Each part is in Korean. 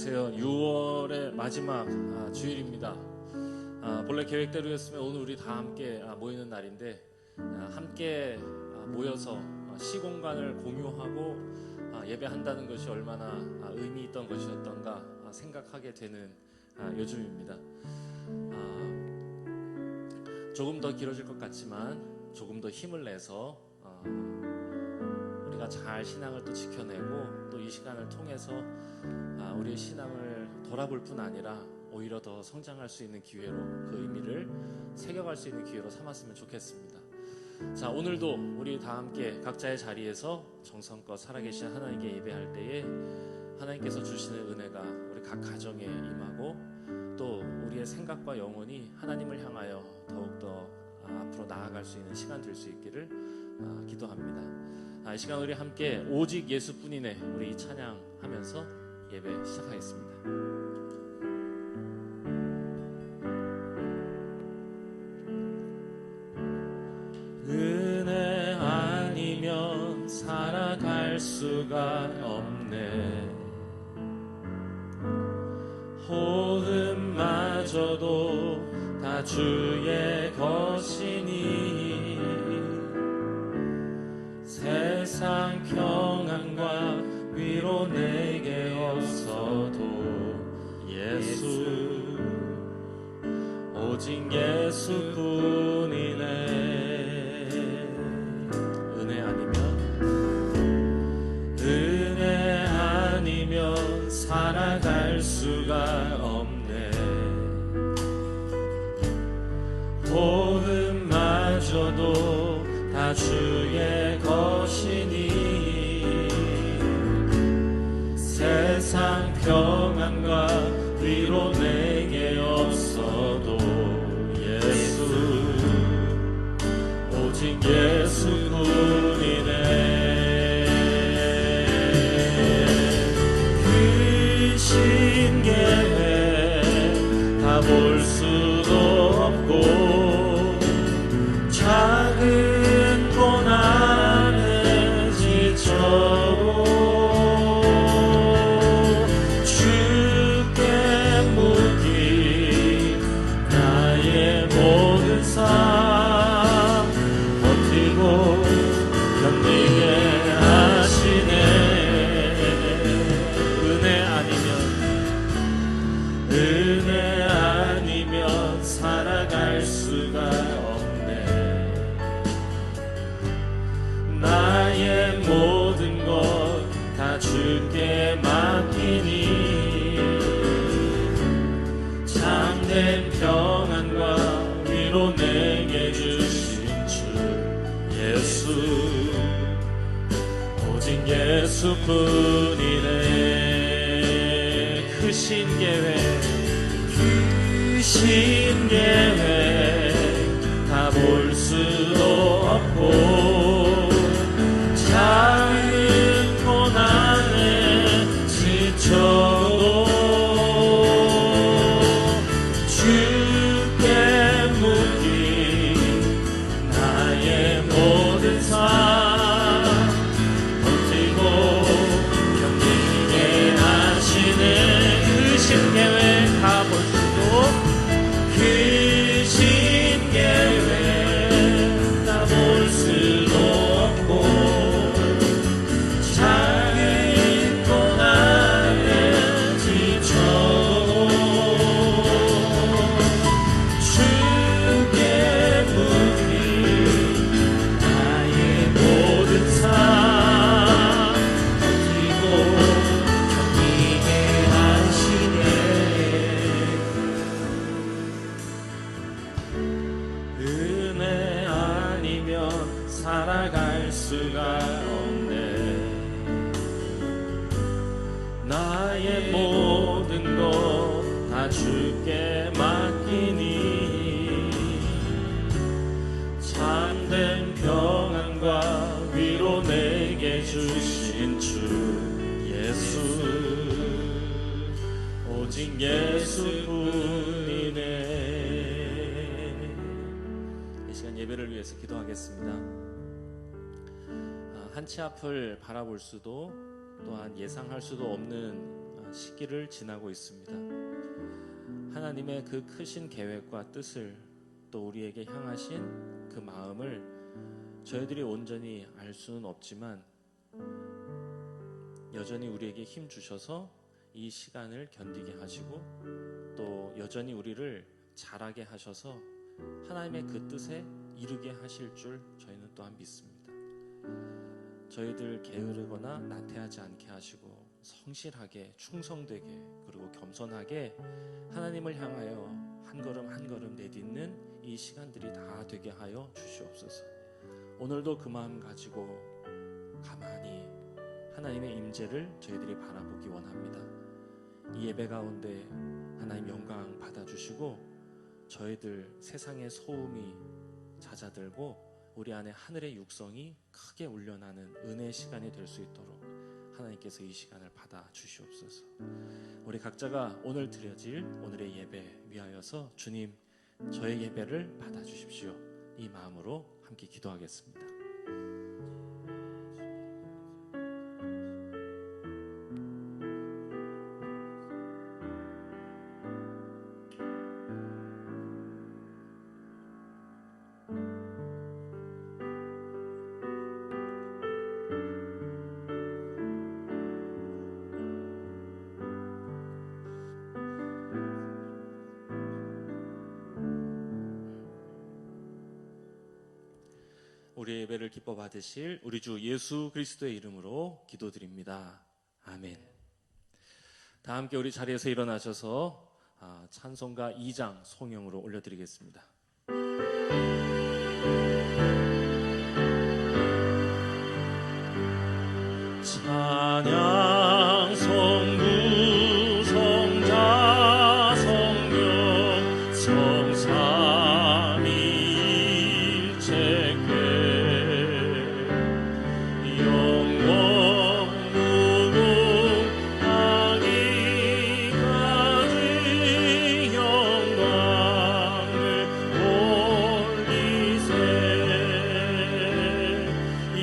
안녕하세요. 6월의 마지막 주일입니다. 본래 계획대로였으면 오늘 우리 다 함께 모이는 날인데 함께 모여서 시공간을 공유하고 예배한다는 것이 얼마나 의미 있던 것이었던가 생각하게 되는 요즘입니다. 조금 더 길어질 것 같지만 조금 더 힘을 내서 우리가 잘 신앙을 또 지켜내고 또 이 시간을 통해서 우리의 신앙을 돌아볼 뿐 아니라 오히려 더 성장할 수 있는 기회로 그 의미를 새겨갈 수 있는 기회로 삼았으면 좋겠습니다. 자, 오늘도 우리 다 함께 각자의 자리에서 정성껏 살아계신 하나님께 예배할 때에 하나님께서 주시는 은혜가 우리 각 가정에 임하고 또 우리의 생각과 영혼이 하나님을 향하여 더욱더 앞으로 나아갈 수 있는 시간 될 수 있기를 기도합니다. 이 시간 우리 함께 오직 예수뿐이네 우리 이 찬양하면서 예배 시작하겠습니다. 은혜 아니면 살아갈 수가 없네. 호흡마저도 다 주의 것이니 세상 평안과 위로 내게 없어도 예수 오직 예수뿐이네. 은혜 아니면 살아갈 수가 없네. 호흡마저도 다 주의 것이니 세상 평안과 위로 내게 없어도 예수 오직 예수뿐이네. 그 신계획 다 볼 수도 없고 작은 고난에 지쳐도 주께 묻기 나의 모든 삶 버티고 견디게 하시네. 은혜 아니면 살아갈 수가 없네. 나의 모든 것 다 주께 맡기니 참된 평안과 위로 내게 주신 주 예수 오직 예수뿐이네. 그 신계획 다 볼 수도 없고 작은 고난에 지쳐도 주께 묻기 나의 모든 삶 버티고 견디게 하시네. 그 신계획 다 볼 수도 그 신계획 다 볼 수도 없고 작은 고난에 지쳐도 주께 묻기 나의 모든 삶 버티고 견디게 하시네. 은혜 아니면 살아갈 수가 없네. 나의 모든 것 다 주께 맡기니 참된 평안과 위로 내게 주신 주 예수 오직 예수뿐이네. 이 시간 예배를 위해서 기도하겠습니다. 한치 앞을 바라볼 수도 또한 예상할 수도 없는 시기를 지나고 있습니다. 하나님의 그 크신 계획과 뜻을 또 우리에게 향하신 그 마음을 저희들이 온전히 알 수는 없지만 여전히 우리에게 힘 주셔서 이 시간을 견디게 하시고 또 여전히 우리를 자라게 하셔서 하나님의 그 뜻에 이루게 하실 줄 저희는 또한 믿습니다. 저희들 게으르거나 나태하지 않게 하시고 성실하게 충성되게 그리고 겸손하게 하나님을 향하여 한 걸음 한 걸음 내딛는 이 시간들이 다 되게 하여 주시옵소서. 오늘도 그 마음 가지고 가만히 하나님의 임재를 저희들이 바라보기 원합니다. 이 예배 가운데 하나님 영광 받아주시고 저희들 세상의 소음이 잦아들고 우리 안에 하늘의 육성이 크게 울려나는 은혜의 시간이 될 수 있도록 하나님께서 이 시간을 받아 주시옵소서. 우리 각자가 오늘 드려질 오늘의 예배 위하여서 주님 저의 예배를 받아 주십시오. 이 마음으로 함께 기도하겠습니다. 우리의 예배를 기뻐 받으실 우리 주 예수 그리스도의 이름으로 기도드립니다. 아멘. 다 함께 우리 자리에서 일어나셔서 찬송가 2장 송영으로 올려드리겠습니다. 찬양 성부 성자 성령 성삼위일체께 영원 무궁하기까지 영광을 올리세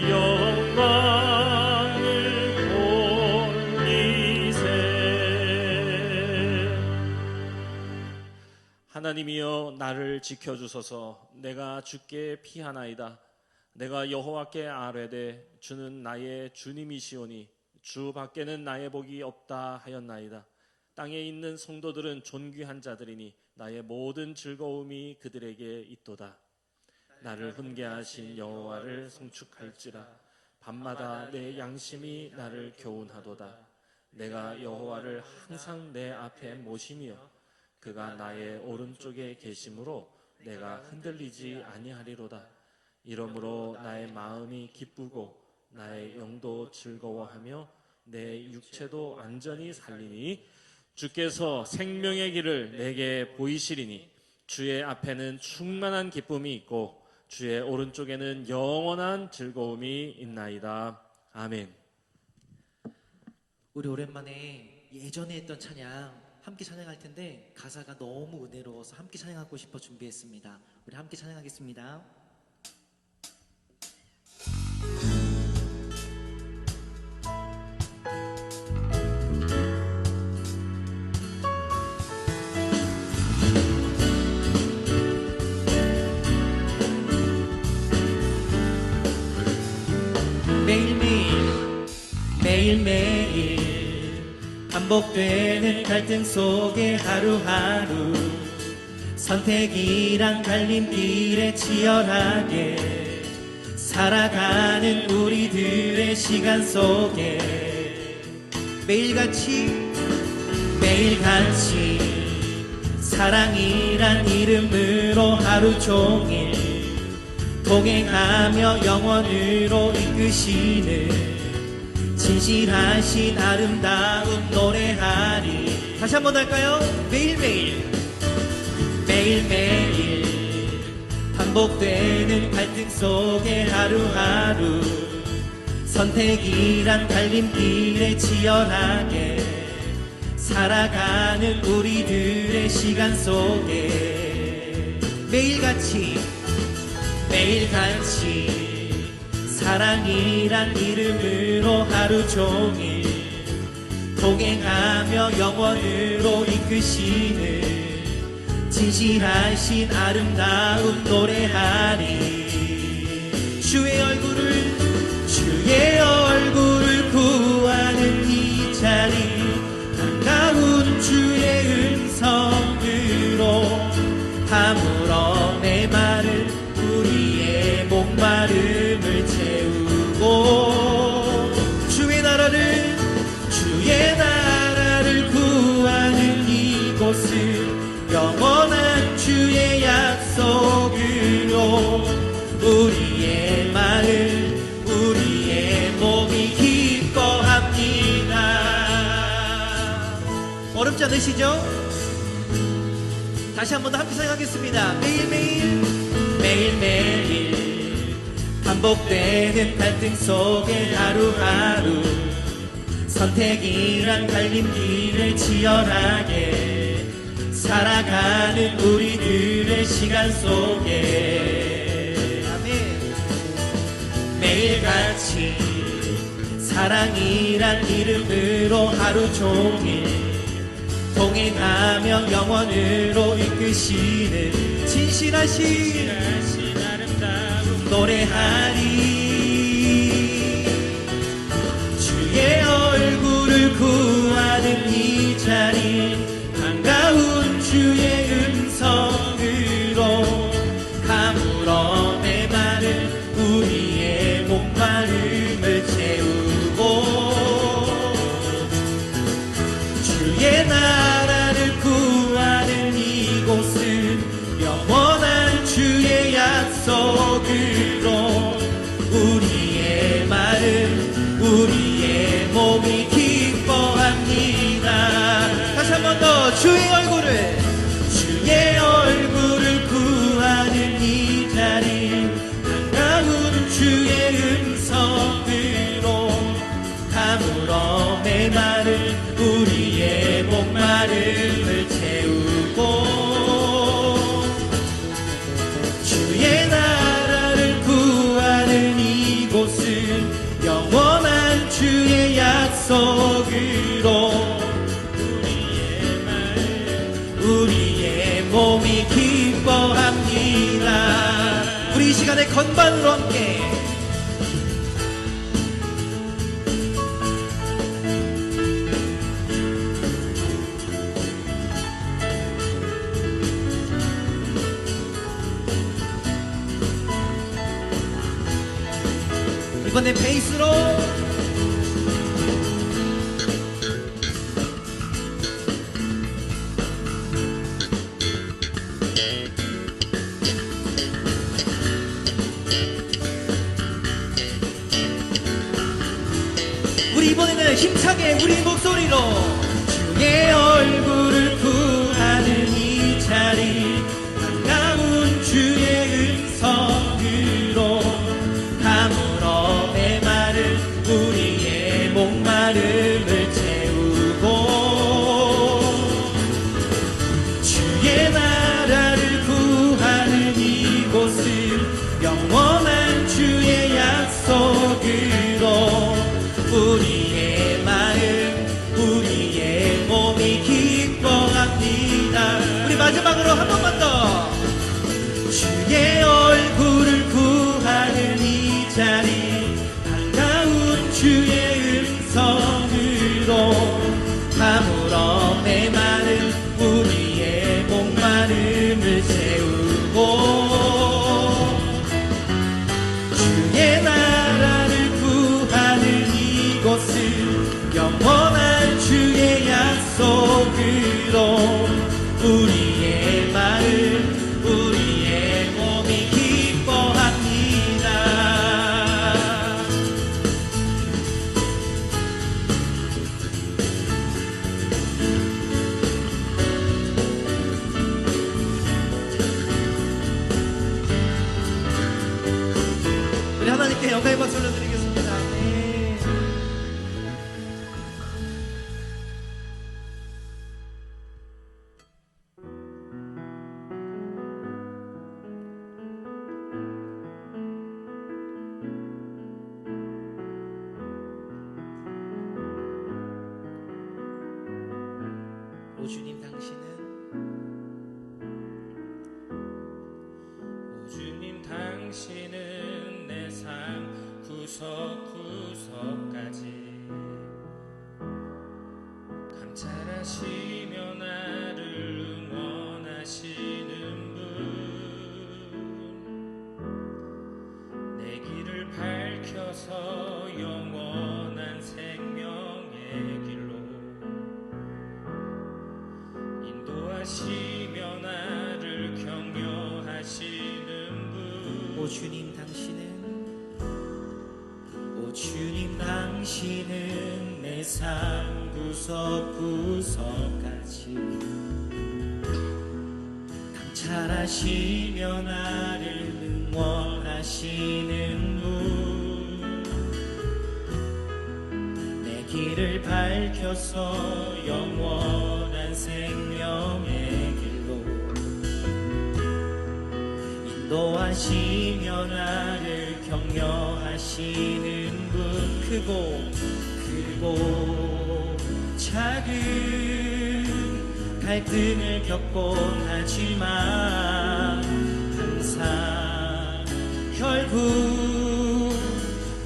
영광을 올리세. 하나님이여 나를 지켜주소서. 내가 주께 피하나이다. 내가 여호와께 아뢰되 주는 나의 주님이시오니 주 밖에는 나의 복이 없다 하였나이다. 땅에 있는 성도들은 존귀한 자들이니 나의 모든 즐거움이 그들에게 있도다. 나를 훈계하신 여호와를 송축할지라. 밤마다 내 양심이 나를 교훈하도다. 내가 여호와를 항상 내 앞에 모시며 그가 나의 오른쪽에 계심으로 내가 흔들리지 아니하리로다. 이러므로 나의 마음이 기쁘고 나의 영도 즐거워하며 내 육체도 안전히 살리니 주께서 생명의 길을 내게 보이시리니 주의 앞에는 충만한 기쁨이 있고 주의 오른쪽에는 영원한 즐거움이 있나이다. 아멘. 우리 오랜만에 예전에 했던 찬양 함께 찬양할 텐데 가사가 너무 은혜로워서 함께 찬양하고 싶어 준비했습니다. 우리 함께 찬양하겠습니다. 매일매일 반복되는 갈등 속에 하루하루 선택이란 갈림길에 치열하게 살아가는 우리들의 시간 속에 매일같이 사랑이란 이름으로 하루 종일 동행하며 영원으로 이끄시는 진실하신 아름다움 노래하리. 다시 한번 할까요? 매일매일 반복되는 갈등 속에 하루하루 선택이란 갈림길에 치열하게 살아가는 우리들의 시간 속에 매일같이 사랑이란 이름으로 하루 종일 동행하며 영원으로 이끄시는 진실하신 아름다움 노래하리. 주의 얼굴을 구하는 이 자리, 반가운 주의 음성으로 다물어 메마른 우리의 목마름을 채우고, 주의 나라를 구하는 이곳은 영원한 주의 약속으로 우리의 마음 우리의 몸이 기뻐합니다. 어렵지 않으시죠? 다시 한 번 더 함께 생각하겠습니다. 매일매일 반복되는 갈등 속에 하루하루 선택이란 갈림길을 치열하게 살아가는 우리들의 시간 속에 매일같이 사랑이란 이름으로 하루 종일 동행하며 영원으로 이끄시는 진실하신 아름다움 노래하리. 주의 얼굴을 구하는 이 자리, 반가운 주의 음성으로 가물어 메마른 우리의 목마름을 채우고, 주의 나라를 구하는 이곳은 영원한 주의 약속으로 우리의 마음 우리의 몸이 기뻐합니다. 다시 한 번 더 주의 얼굴을 구하는 이 자리, 반가운 주의 음성으로 가물어 메마른 우리의 목마름을 채우고, 주의 나라를 구하는 이곳은 영원한 주의 약속으로 우리의 마음 우리의 몸이 기뻐합니다. 우리 이 시간에 건반으로 함께 이번엔 베이스로 우리 이번에는 힘차게 우리 목소리로 주의 얼굴을 구하는 이 자리, 반가운 주의 음성으로 가물어 메마른 우리의 목마름을 채우고, 주의 나라를 구하는 이곳은 영원한 주의 약속으로 우리의 마음 우리의 몸이 기뻐합니다. 우리 마지막으로 한 번만 더 주의 얼굴을 구하는 이 자리, 반가운 주의 음성으로 가물어 메마른 우리의 목마름을 채우고, 주의 나라를 구하는 이곳은 영원한 주의 약속으로 우리의 마음 우리의 몸이 기뻐합니다. 우리 하나님께 영광의 박수 올려드리겠습니다. 네. 오 주님 당신은 오 주님 당신은 내 삶 구석구석까지 감찰하시며 나를 응원하시는 분, 내 길을 밝혀서 영원한 생명의 길로 인도하시며 나를 격려하시는 분. 오 주님 당신은 오 주님 당신은 내 삶 구석구석까지 감찰하시며 나를 응원하시는 분, 내 길을 밝혀서 영원한 생명의 길로 인도하시며 나를 격려하시는 분, 크고 작은 갈등을 겪곤 하지만 항상 결국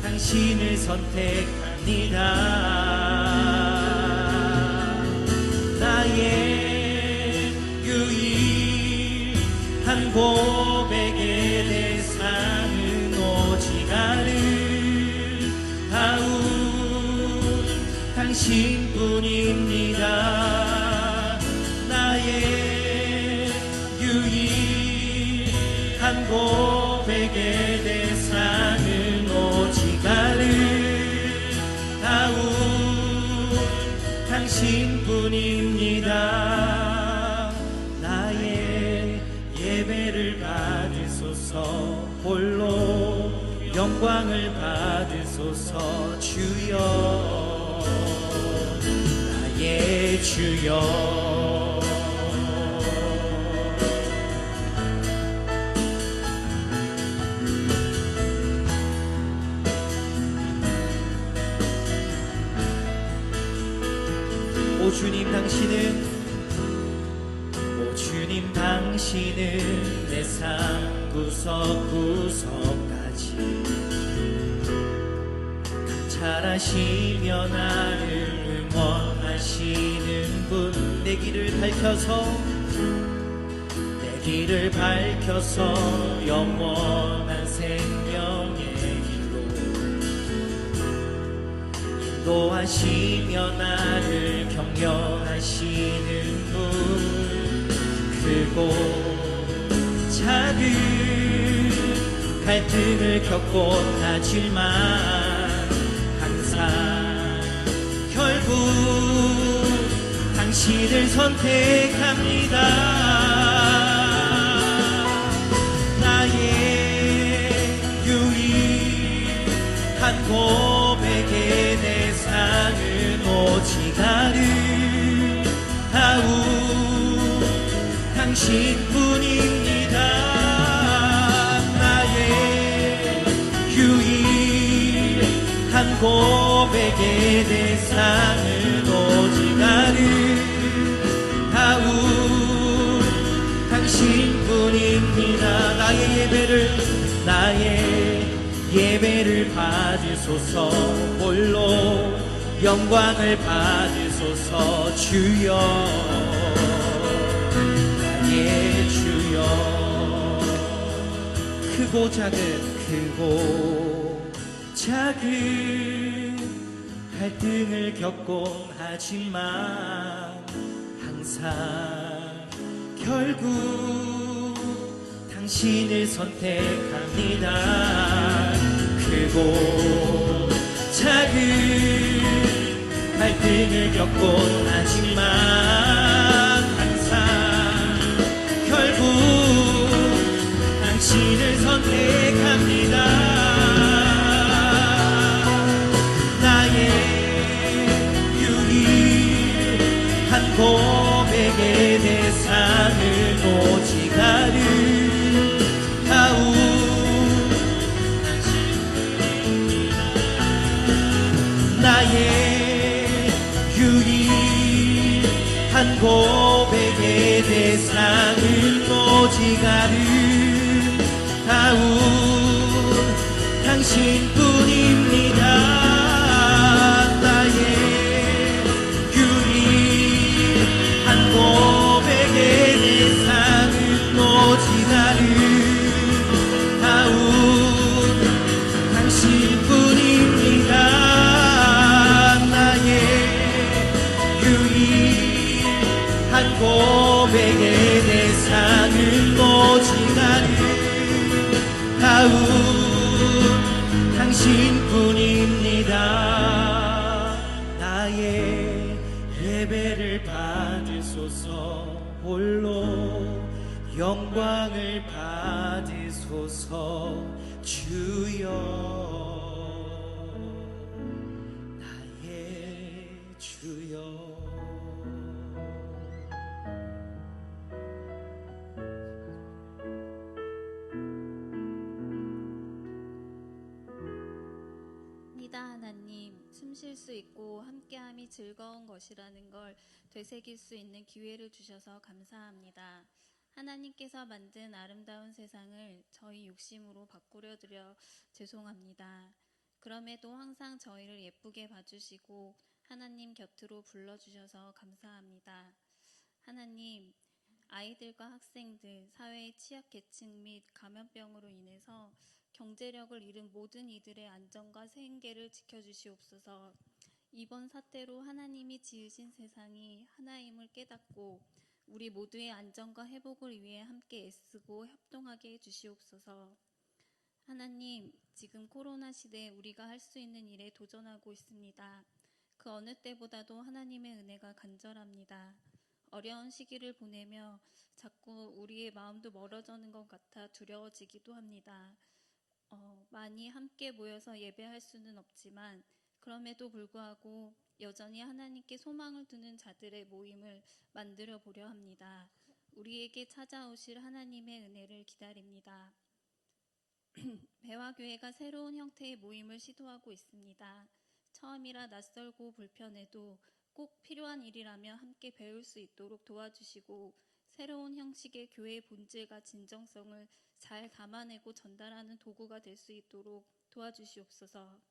당신을 선택합니다. 나의 유일한 고백의 대상은 오직 아름다운 당신뿐입니다. 나의 유일한 고백의 대상은 오직 아름다운 당신뿐입니다. 나의 예배를 받으소서, 홀로 영광을 받으소서. 주여 나의 주여. 오 주님 당신은 오 주님 당신은 내 삶 구석구석까지 감찰하시며 나를 응원하시는 분, 내 길을 밝혀서 영원한 생명의 길로 인도하시며 나를 격려하시는 분, 크고 작은 갈등을 겪곤 하지만 항상 결국 당신을 선택합니다. 나의 유일한 고백의 대상은 오직 아름다운 당신뿐입니다. 나의 유일한 고백의 대상은 오직 아름다운 당신뿐입니다. 나의 예배를 받으소서, 홀로 영광을 받으소서. 주여 나의 주여. 크고 작은 갈등을 겪곤 하지만 항상 결국 당신을 선택합니다. 크고 작은 갈등을 겪곤 하지만 항상 결국 당신을 선택합니다. 나의 유일한 고백의 대상은 오직 아름다운 나의 유일한 고백의 오직 아름다운 당신뿐입니다. 나의 유일한 고백의 대상은 오직 아름다운 당신뿐입니다. 나의 유일한 고백의 대상은 오직 아름다운 당신뿐입니다. 나의 예배를 받으소서. 홀로 영광을 받으소서. 주여 나의 주여. 입니다. 하나님, 숨 쉴 수 있고 함께함이 즐거운 것이라는 걸 되새길 수 있는 기회를 주셔서 감사합니다. 하나님께서 만든 아름다운 세상을 저희 욕심으로 바꾸려 드려 죄송합니다. 그럼에도 항상 저희를 예쁘게 봐주시고 하나님 곁으로 불러주셔서 감사합니다. 하나님, 아이들과 학생들, 사회의 취약계층 및 감염병으로 인해서 경제력을 잃은 모든 이들의 안전과 생계를 지켜주시옵소서. 이번 사태로 하나님이 지으신 세상이 하나임을 깨닫고 우리 모두의 안전과 회복을 위해 함께 애쓰고 협동하게 해주시옵소서. 하나님, 지금 코로나 시대에 우리가 할 수 있는 일에 도전하고 있습니다. 그 어느 때보다도 하나님의 은혜가 간절합니다. 어려운 시기를 보내며 자꾸 우리의 마음도 멀어지는 것 같아 두려워지기도 합니다. 많이 함께 모여서 예배할 수는 없지만 그럼에도 불구하고 여전히 하나님께 소망을 두는 자들의 모임을 만들어 보려 합니다. 우리에게 찾아오실 하나님의 은혜를 기다립니다. 배화교회가 새로운 형태의 모임을 시도하고 있습니다. 처음이라 낯설고 불편해도 꼭 필요한 일이라며 함께 배울 수 있도록 도와주시고 새로운 형식의 교회의 본질과 진정성을 잘 담아내고 전달하는 도구가 될 수 있도록 도와주시옵소서.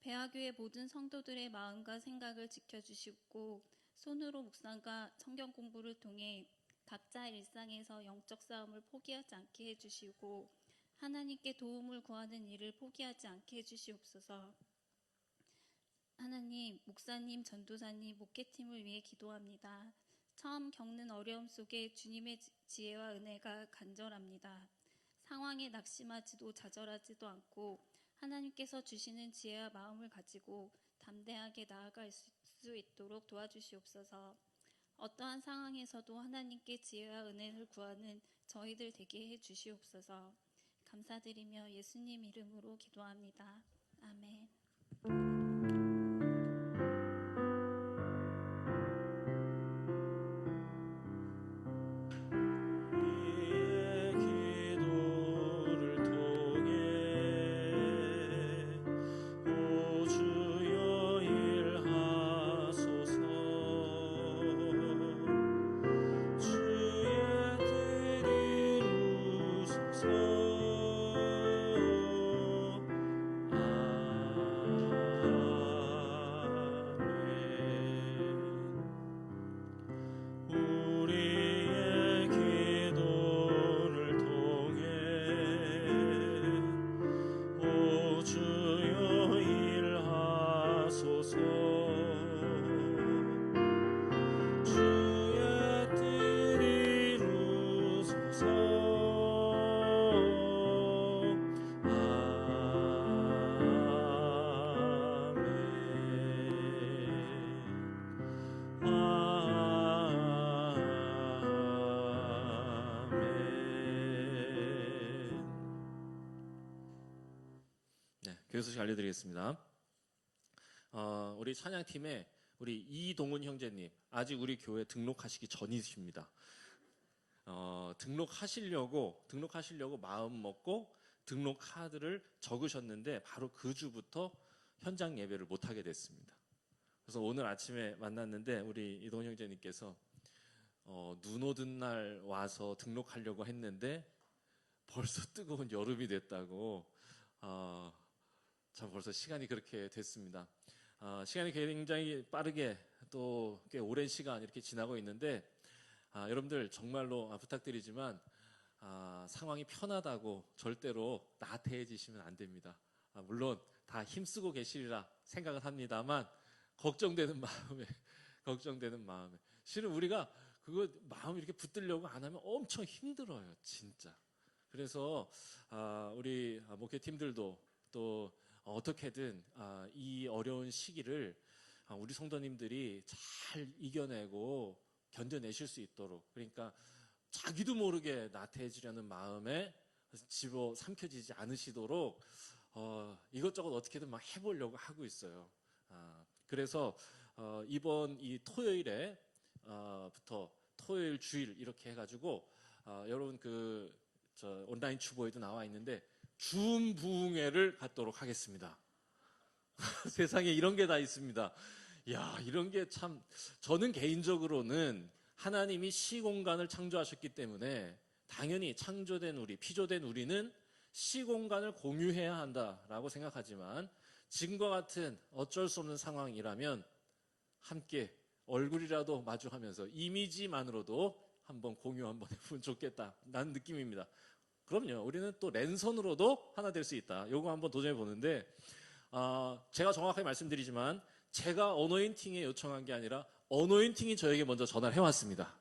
배화교회 모든 성도들의 마음과 생각을 지켜주시고 손으로 묵상과 성경 공부를 통해 각자 일상에서 영적 싸움을 포기하지 않게 해주시고 하나님께 도움을 구하는 일을 포기하지 않게 해주시옵소서. 하나님, 목사님, 전도사님, 목회팀을 위해 기도합니다. 처음 겪는 어려움 속에 주님의 지혜와 은혜가 간절합니다. 상황에 낙심하지도 좌절하지도 않고 하나님께서 주시는 지혜와 마음을 가지고 담대하게 나아갈 수 있도록 도와주시옵소서. 어떠한 상황에서도 하나님께 지혜와 은혜를 구하는 저희들 되게 해주시옵소서. 감사드리며 예수님 이름으로 기도합니다. 아멘. 교회 소식 알려드리겠습니다. 우리 찬양팀에 우리 이동훈 형제님 아직 우리 교회 등록하시기 전이십니다. 등록하시려고 마음 먹고 등록 카드를 적으셨는데 바로 그 주부터 현장 예배를 못 하게 됐습니다. 그래서 오늘 아침에 만났는데 우리 이동훈 형제님께서 눈 오던 날 와서 등록하려고 했는데 벌써 뜨거운 여름이 됐다고. 참 벌써 시간이 그렇게 됐습니다. 시간이 굉장히 빠르게 또 꽤 오랜 시간 이렇게 지나고 있는데 여러분들 정말로 부탁드리지만 상황이 편하다고 절대로 나태해지시면 안 됩니다. 물론 다 힘쓰고 계시리라 생각을 합니다만 걱정되는 마음에 실은 우리가 그거 마음 이렇게 붙들려고 안 하면 엄청 힘들어요, 진짜. 그래서 우리 목회팀들도 또 어떻게든 이 어려운 시기를 우리 성도님들이 잘 이겨내고 견뎌내실 수 있도록, 그러니까 자기도 모르게 나태해지려는 마음에 집어 삼켜지지 않으시도록 이것저것 어떻게든 막 해보려고 하고 있어요. 그래서 이번 이 토요일에 부터 토요일 주일 이렇게 해가지고 여러분 저 온라인 추보에도 나와 있는데 줌 부흥회를 갖도록 하겠습니다. 세상에 이런 게 다 있습니다. 야, 이런 게 참, 저는 개인적으로는 하나님이 시공간을 창조하셨기 때문에 당연히 피조된 우리는 시공간을 공유해야 한다라고 생각하지만 지금과 같은 어쩔 수 없는 상황이라면 함께 얼굴이라도 마주하면서 이미지만으로도 한번 공유 한번 해보면 좋겠다라는 느낌입니다. 그럼요, 우리는 또 랜선으로도 하나 될 수 있다. 요거 한번 도전해 보는데 제가 정확하게 말씀드리지만 제가 어노인팅에 요청한 게 아니라 어노인팅이 저에게 먼저 전화를 해왔습니다.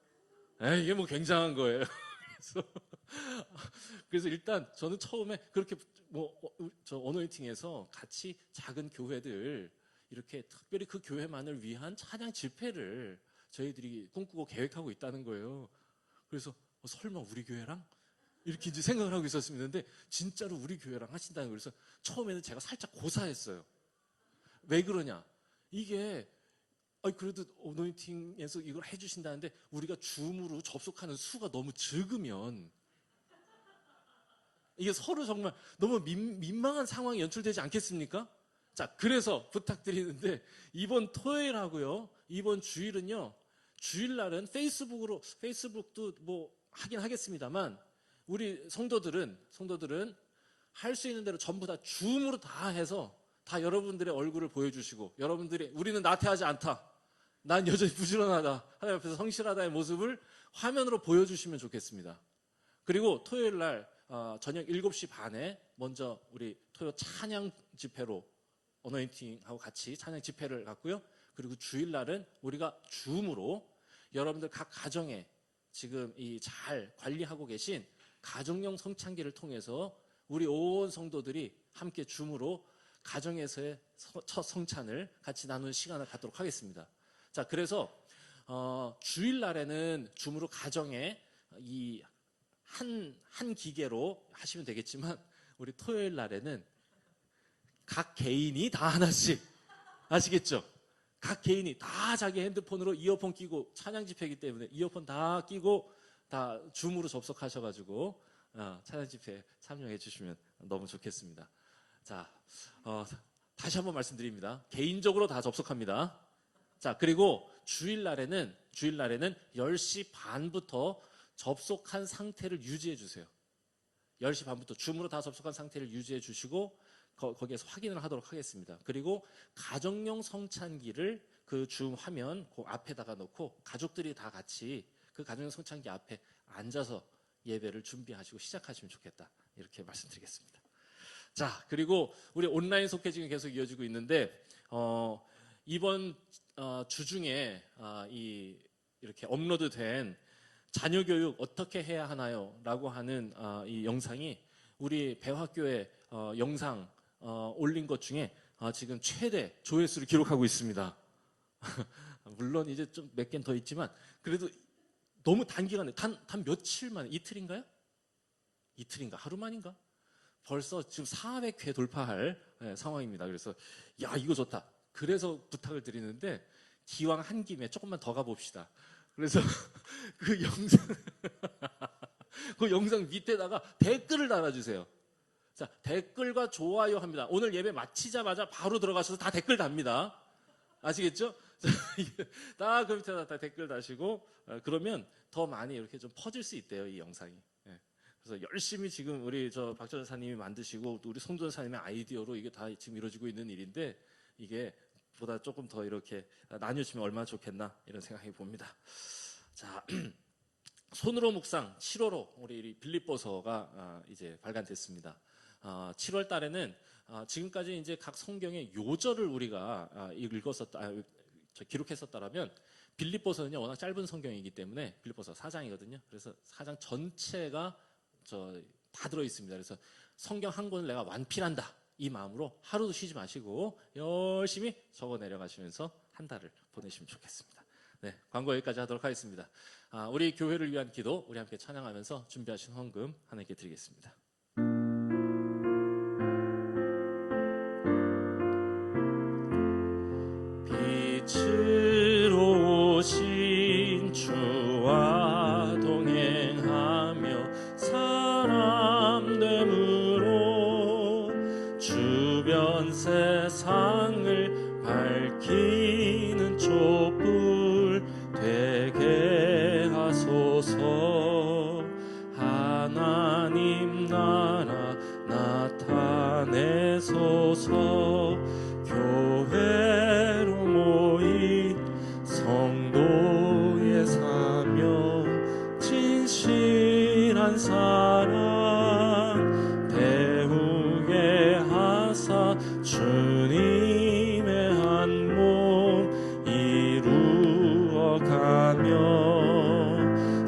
이게 뭐 굉장한 거예요. 그래서 일단 저는 처음에 그렇게 저 어노인팅에서 같이 작은 교회들 이렇게 특별히 그 교회만을 위한 찬양 집회를 저희들이 꿈꾸고 계획하고 있다는 거예요. 그래서 설마 우리 교회랑? 이렇게 이제 생각을 하고 있었는데 진짜로 우리 교회랑 하신다는 거예요. 그래서 처음에는 제가 살짝 고사했어요. 왜 그러냐? 이게 그래도 어노인팅에서 이걸 해주신다는데 우리가 줌으로 접속하는 수가 너무 적으면 이게 서로 정말 너무 민망한 상황이 연출되지 않겠습니까? 자, 그래서 부탁드리는데 이번 토요일하고요, 이번 주일은요, 주일날은 페이스북도 뭐 하긴 하겠습니다만 우리 성도들은 할 수 있는 대로 전부 다 줌으로 다 해서 다 여러분들의 얼굴을 보여주시고 우리는 나태하지 않다, 난 여전히 부지런하다, 하나님 앞에서 성실하다의 모습을 화면으로 보여주시면 좋겠습니다. 그리고 토요일날 저녁 7시 반에 먼저 우리 토요 찬양 집회로 어노인팅하고 같이 찬양 집회를 갖고요. 그리고 주일날은 우리가 줌으로 여러분들 각 가정에 지금 이 잘 관리하고 계신 가정용 성찬기를 통해서 우리 온 성도들이 함께 줌으로 가정에서의 첫 성찬을 같이 나누는 시간을 갖도록 하겠습니다. 자, 그래서 주일날에는 줌으로 가정에 이 한 기계로 하시면 되겠지만 우리 토요일 날에는 각 개인이 다 하나씩, 아시겠죠? 각 개인이 다 자기 핸드폰으로 이어폰 끼고, 찬양 집회이기 때문에 이어폰 다 끼고 다 줌으로 접속하셔가지고 찬양 집회에 참여해 주시면 너무 좋겠습니다. 자, 다시 한번 말씀드립니다. 개인적으로 다 접속합니다. 자, 그리고 주일날에는 10시 반부터 접속한 상태를 유지해 주세요. 10시 반부터 줌으로 다 접속한 상태를 유지해 주시고 거기에서 확인을 하도록 하겠습니다. 그리고 가정용 성찬기를 그 줌 화면 그 앞에다가 놓고 가족들이 다 같이 그 가정용 성찬기 앞에 앉아서 예배를 준비하시고 시작하시면 좋겠다, 이렇게 말씀드리겠습니다. 자, 그리고 우리 온라인 속회증이 계속 이어지고 있는데 이번 주중에 이렇게 업로드된 자녀교육 어떻게 해야 하나요? 라고 하는 이 영상이 우리 배화교회 영상 올린 것 중에 지금 최대 조회수를 기록하고 있습니다. 물론 이제 좀 몇 개는 더 있지만 그래도 너무 단기간에 단 며칠 만에, 이틀인가요? 이틀인가 하루 만인가? 벌써 지금 400회 돌파할 상황입니다. 그래서 야, 이거 좋다. 그래서 부탁을 드리는데 기왕 한 김에 조금만 더 가봅시다. 그래서 그 영상 밑에다가 댓글을 달아주세요. 자, 댓글과 좋아요 합니다. 오늘 예배 마치자마자 바로 들어가셔서 다 댓글 답니다. 아시겠죠? 딱 그 밑에다 다 댓글 다시고 그러면 더 많이 이렇게 좀 퍼질 수 있대요, 이 영상이. 예. 그래서 열심히 지금 우리 박 전사님이 만드시고 또 우리 송 전사님의 아이디어로 이게 다 지금 이루어지고 있는 일인데, 이게 보다 조금 더 이렇게 나뉘어지면 얼마나 좋겠나 이런 생각이 봅니다. 자, 손으로 묵상 7호로 우리 빌립보서가 이제 발간됐습니다. 7월 달에는 지금까지 이제 각 성경의 요절을 우리가 기록했었다라면, 빌립보서는요 워낙 짧은 성경이기 때문에 빌립보서 4장이거든요. 그래서 4장 전체가 다 들어 있습니다. 그래서 성경 한 권을 내가 완필한다 이 마음으로 하루도 쉬지 마시고 열심히 적어 내려가시면서 한 달을 보내시면 좋겠습니다. 네, 광고 여기까지 하도록 하겠습니다. 우리 교회를 위한 기도, 우리 함께 찬양하면서 준비하신 헌금 하나님께 드리겠습니다. 빛으로 오신 주와 동행하며 사람 됨으로 주변 세상을 밝히는 촛불 되게 하소서. 하나님 나라 나타내소서. 교회로 모인 성도의 사명, 진실한 사랑 배우게 하사 주님의 한 몸 이루어가며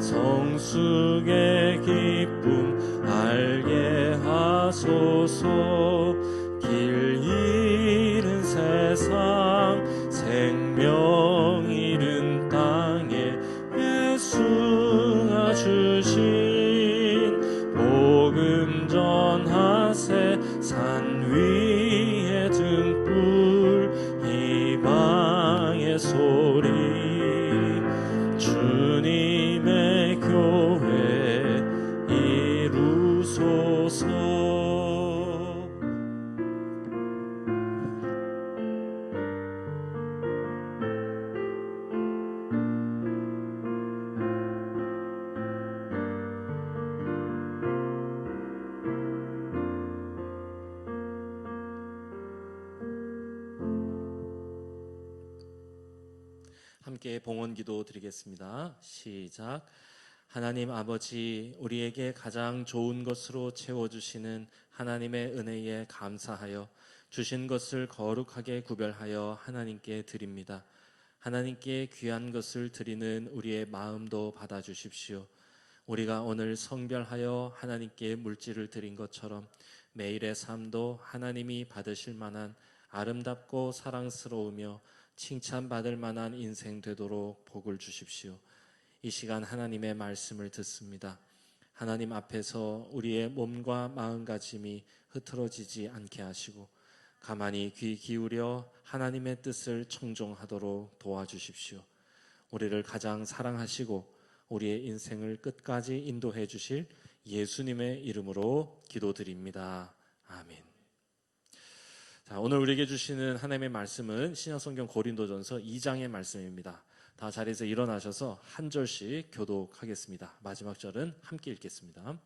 성숙의 기쁨 알게 하소서. 길 잃은 세상 생명 잃은 땅에 예수가 주신 복음 전하세. 산 위에 등불 희망의 소리 주님의 교회 이루소서. 함께 봉헌 기도 드리겠습니다. 시작. 하나님 아버지, 우리에게 가장 좋은 것으로 채워주시는 하나님의 은혜에 감사하여 주신 것을 거룩하게 구별하여 하나님께 드립니다. 하나님께 귀한 것을 드리는 우리의 마음도 받아주십시오. 우리가 오늘 성별하여 하나님께 물질을 드린 것처럼 매일의 삶도 하나님이 받으실 만한 아름답고 사랑스러우며 칭찬받을 만한 인생 되도록 복을 주십시오. 이 시간 하나님의 말씀을 듣습니다. 하나님 앞에서 우리의 몸과 마음가짐이 흐트러지지 않게 하시고 가만히 귀 기울여 하나님의 뜻을 청종하도록 도와주십시오. 우리를 가장 사랑하시고 우리의 인생을 끝까지 인도해 주실 예수님의 이름으로 기도드립니다. 아멘. 자, 오늘 우리에게 주시는 하나님의 말씀은 신약성경 고린도전서 2장의 말씀입니다. 다 자리에서 일어나셔서 한 절씩 교독하겠습니다. 마지막 절은 함께 읽겠습니다.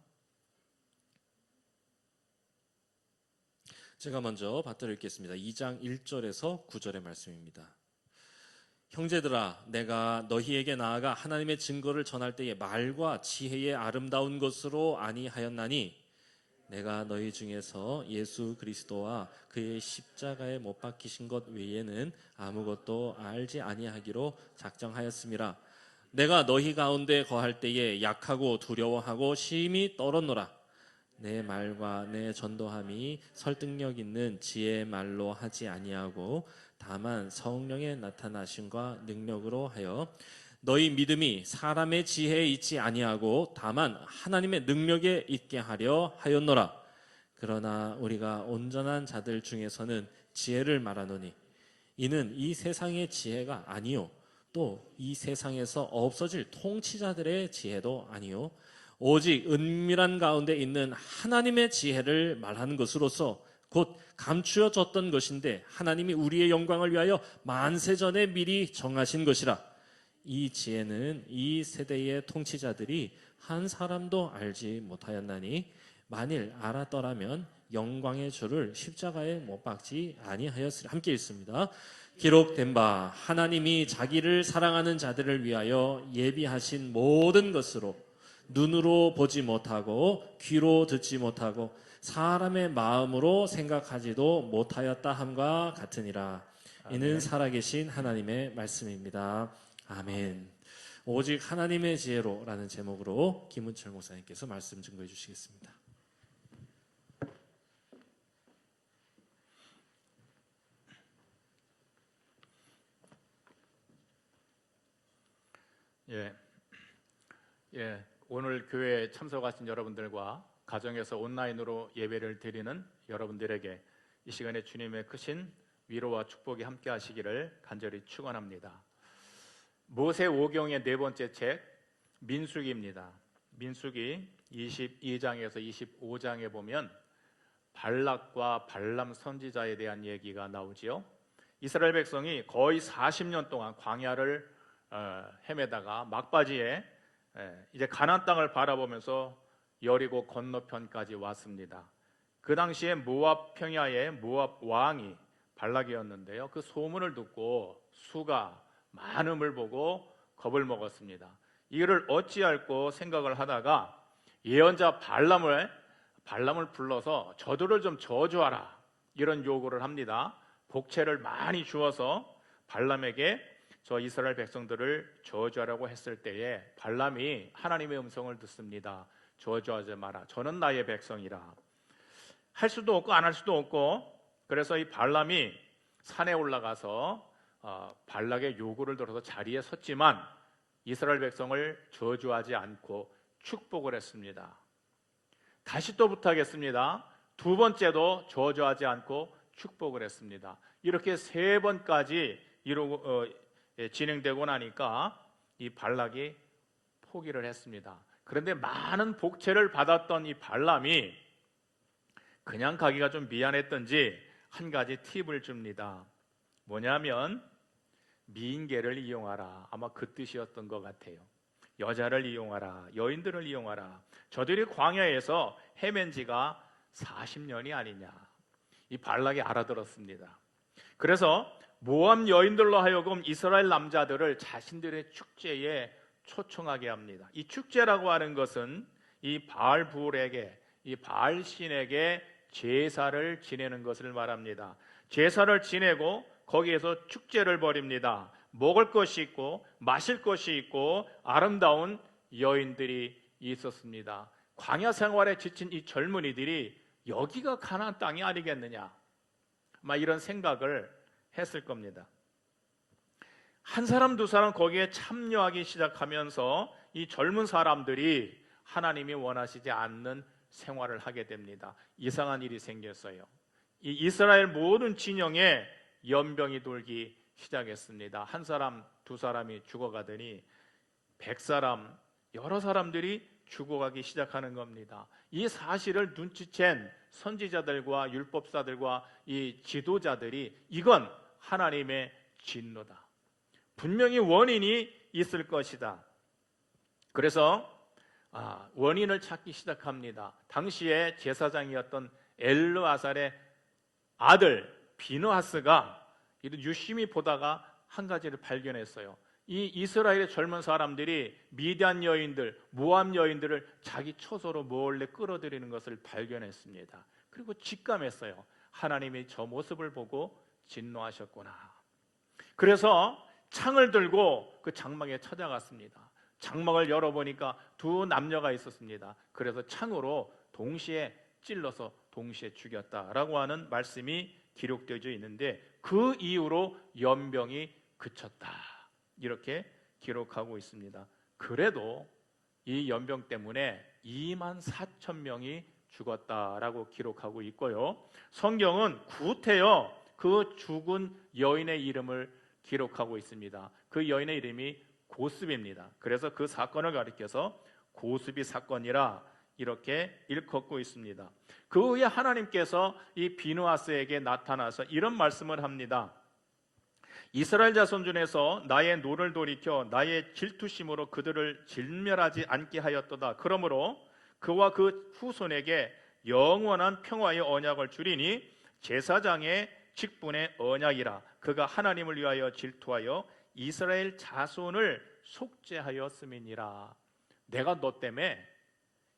제가 먼저 받들어 읽겠습니다. 2장 1절에서 9절의 말씀입니다. 형제들아, 내가 너희에게 나아가 하나님의 증거를 전할 때에 말과 지혜의 아름다운 것으로 아니하였나니 내가 너희 중에서 예수 그리스도와 그의 십자가에 못 박히신 것 외에는 아무것도 알지 아니하기로 작정하였음이라. 내가 너희 가운데 거할 때에 약하고 두려워하고 심히 떨었노라. 내 말과 내 전도함이 설득력 있는 지혜의 말로 하지 아니하고 다만 성령의 나타나심과 능력으로 하여 너희 믿음이 사람의 지혜에 있지 아니하고 다만 하나님의 능력에 있게 하려 하였노라. 그러나 우리가 온전한 자들 중에서는 지혜를 말하노니 이는 이 세상의 지혜가 아니요 또 이 세상에서 없어질 통치자들의 지혜도 아니요 오직 은밀한 가운데 있는 하나님의 지혜를 말하는 것으로서 곧 감추어졌던 것인데 하나님이 우리의 영광을 위하여 만세 전에 미리 정하신 것이라. 이 지혜는 이 세대의 통치자들이 한 사람도 알지 못하였나니 만일 알았더라면 영광의 주를 십자가에 못 박지 아니하였으리. 함께 읽습니다. 기록된 바 하나님이 자기를 사랑하는 자들을 위하여 예비하신 모든 것으로 눈으로 보지 못하고 귀로 듣지 못하고 사람의 마음으로 생각하지도 못하였다 함과 같으니라. 이는 살아계신 하나님의 말씀입니다. 아멘. 오직 하나님의 지혜로라는 제목으로 김은철 목사님께서 말씀 증거해 주시겠습니다. 오늘 교회에 참석하신 여러분들과 가정에서 온라인으로 예배를 드리는 여러분들에게 이 시간에 주님의 크신 위로와 축복이 함께 하시기를 간절히 축원합니다. 모세오경의 네 번째 책 민수기입니다. 민수기 22장에서 25장에 보면 발락과 발람 선지자에 대한 얘기가 나오지요. 이스라엘 백성이 거의 40년 동안 광야를 헤매다가 막바지에 이제 가나안 땅을 바라보면서 여리고 건너편까지 왔습니다. 그 당시에 모압 평야의 모압 왕이 발락이었는데요. 그 소문을 듣고 수가 많음을 보고 겁을 먹었습니다. 이를 어찌할꼬 생각을 하다가 예언자 발람을 불러서 저들을 좀 저주하라 이런 요구를 합니다. 복채를 많이 주어서 발람에게 저 이스라엘 백성들을 저주하라고 했을 때에 발람이 하나님의 음성을 듣습니다. 저주하지 마라. 저는 나의 백성이라. 할 수도 없고 안 할 수도 없고, 그래서 이 발람이 산에 올라가서 발락의 요구를 들어서 자리에 섰지만 이스라엘 백성을 저주하지 않고 축복을 했습니다. 다시 또 부탁했습니다. 두 번째도 저주하지 않고 축복을 했습니다. 이렇게 세 번까지 진행되고 나니까 이 발락이 포기를 했습니다. 그런데 많은 복채를 받았던 이 발람이 그냥 가기가 좀 미안했던지 한 가지 팁을 줍니다. 뭐냐면 미인계를 이용하라. 아마 그 뜻이었던 것 같아요. 여자를 이용하라. 여인들을 이용하라. 저들이 광야에서 헤맨 지가 40년이 아니냐. 이 발락이 알아들었습니다. 그래서 모압 여인들로 하여금 이스라엘 남자들을 자신들의 축제에 초청하게 합니다. 이 축제라고 하는 것은 이 바알불에게, 이 바알신에게 제사를 지내는 것을 말합니다. 제사를 지내고 거기에서 축제를 벌입니다. 먹을 것이 있고 마실 것이 있고 아름다운 여인들이 있었습니다. 광야 생활에 지친 이 젊은이들이 여기가 가나안 땅이 아니겠느냐, 막 이런 생각을 했을 겁니다. 한 사람 두 사람 거기에 참여하기 시작하면서 이 젊은 사람들이 하나님이 원하시지 않는 생활을 하게 됩니다. 이상한 일이 생겼어요. 이 이스라엘 모든 진영에 연병이 돌기 시작했습니다. 한 사람 두 사람이 죽어가더니 100사람 여러 사람들이 죽어가기 시작하는 겁니다. 이 사실을 눈치챈 선지자들과 율법사들과 이 지도자들이 이건 하나님의 진노다. 분명히 원인이 있을 것이다. 그래서 원인을 찾기 시작합니다. 당시에 제사장이었던 엘르아살의 아들 비느하스가 유심히 보다가 한 가지를 발견했어요. 이 이스라엘의 젊은 사람들이 미디안 여인들, 모압 여인들을 자기 처소로 몰래 끌어들이는 것을 발견했습니다. 그리고 직감했어요. 하나님이 저 모습을 보고 진노하셨구나. 그래서 창을 들고 그 장막에 찾아갔습니다. 장막을 열어보니까 두 남녀가 있었습니다. 그래서 창으로 동시에 찔러서 동시에 죽였다라고 하는 말씀이 기록되어 있는데 그 이후로 연병이 그쳤다, 이렇게 기록하고 있습니다. 그래도 이 연병 때문에 24,000명이 죽었다라고 기록하고 있고요. 성경은 구태여 그 죽은 여인의 이름을 기록하고 있습니다. 그 여인의 이름이 고스비입니다. 그래서 그 사건을 가리켜서 고스비 사건이라 이렇게 일컫고 있습니다. 그 후에 하나님께서 이 비느하스에게 나타나서 이런 말씀을 합니다. 이스라엘 자손 중에서 나의 노를 돌이켜 나의 질투심으로 그들을 진멸하지 않게 하였도다. 그러므로 그와 그 후손에게 영원한 평화의 언약을 주리니 제사장의 직분의 언약이라. 그가 하나님을 위하여 질투하여 이스라엘 자손을 속죄하였음이니라. 내가 너 때문에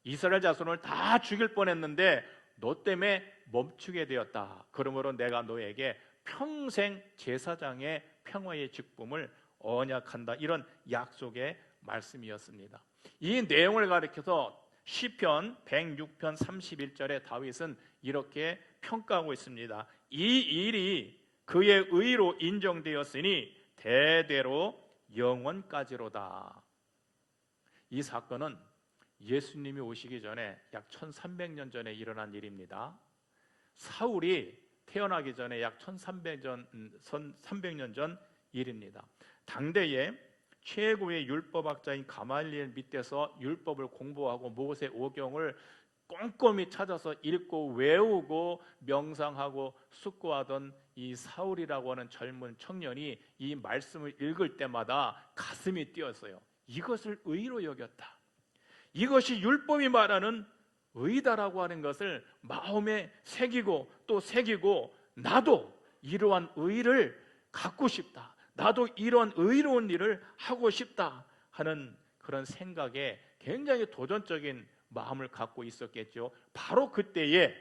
이스라엘 자손을 다 죽일 뻔했는데 너 때문에 멈추게 되었다. 그러므로 내가 너에게 평생 제사장의 평화의 직분을 언약한다. 이런 약속의 말씀이었습니다. 이 내용을 가리켜서 시편 106편 31절에 다윗은 이렇게 평가하고 있습니다. 이 일이 그의 의로 인정되었으니 대대로 영원까지로다. 이 사건은 예수님이 오시기 전에 약 1300년 전에 일어난 일입니다. 사울이 태어나기 전에 약 1300년 전 일입니다. 당대에 최고의 율법학자인 가말리엘 밑에서 율법을 공부하고 모세 오경을 꼼꼼히 찾아서 읽고 외우고 명상하고 숙고하던 이 사울이라고 하는 젊은 청년이 이 말씀을 읽을 때마다 가슴이 뛰었어요. 이것을 의로 여겼다. 이것이 율법이 말하는 의다라고 하는 것을 마음에 새기고 또 새기고, 나도 이러한 의를 갖고 싶다, 나도 이러한 의로운 일을 하고 싶다 하는 그런 생각에 굉장히 도전적인 마음을 갖고 있었겠죠. 바로 그때에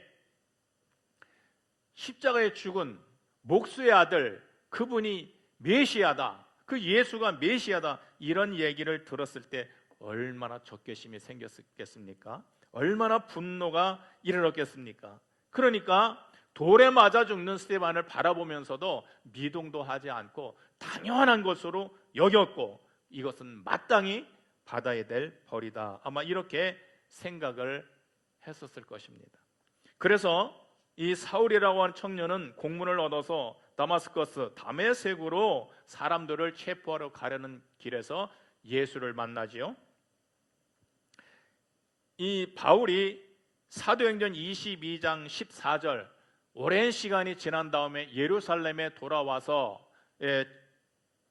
십자가에 죽은 목수의 아들, 그분이 메시아다, 그 예수가 메시아다, 이런 얘기를 들었을 때 얼마나 적개심이 생겼겠습니까? 얼마나 분노가 일어났겠습니까? 그러니까 돌에 맞아 죽는 스데반을 바라보면서도 미동도 하지 않고 당연한 것으로 여겼고, 이것은 마땅히 받아야 될 벌이다, 아마 이렇게 생각을 했었을 것입니다. 그래서 이 사울이라고 하는 청년은 공문을 얻어서 다마스커스 다메섹으로 사람들을 체포하러 가려는 길에서 예수를 만나지요. 이 바울이 사도행전 22장 14절, 오랜 시간이 지난 다음에 예루살렘에 돌아와서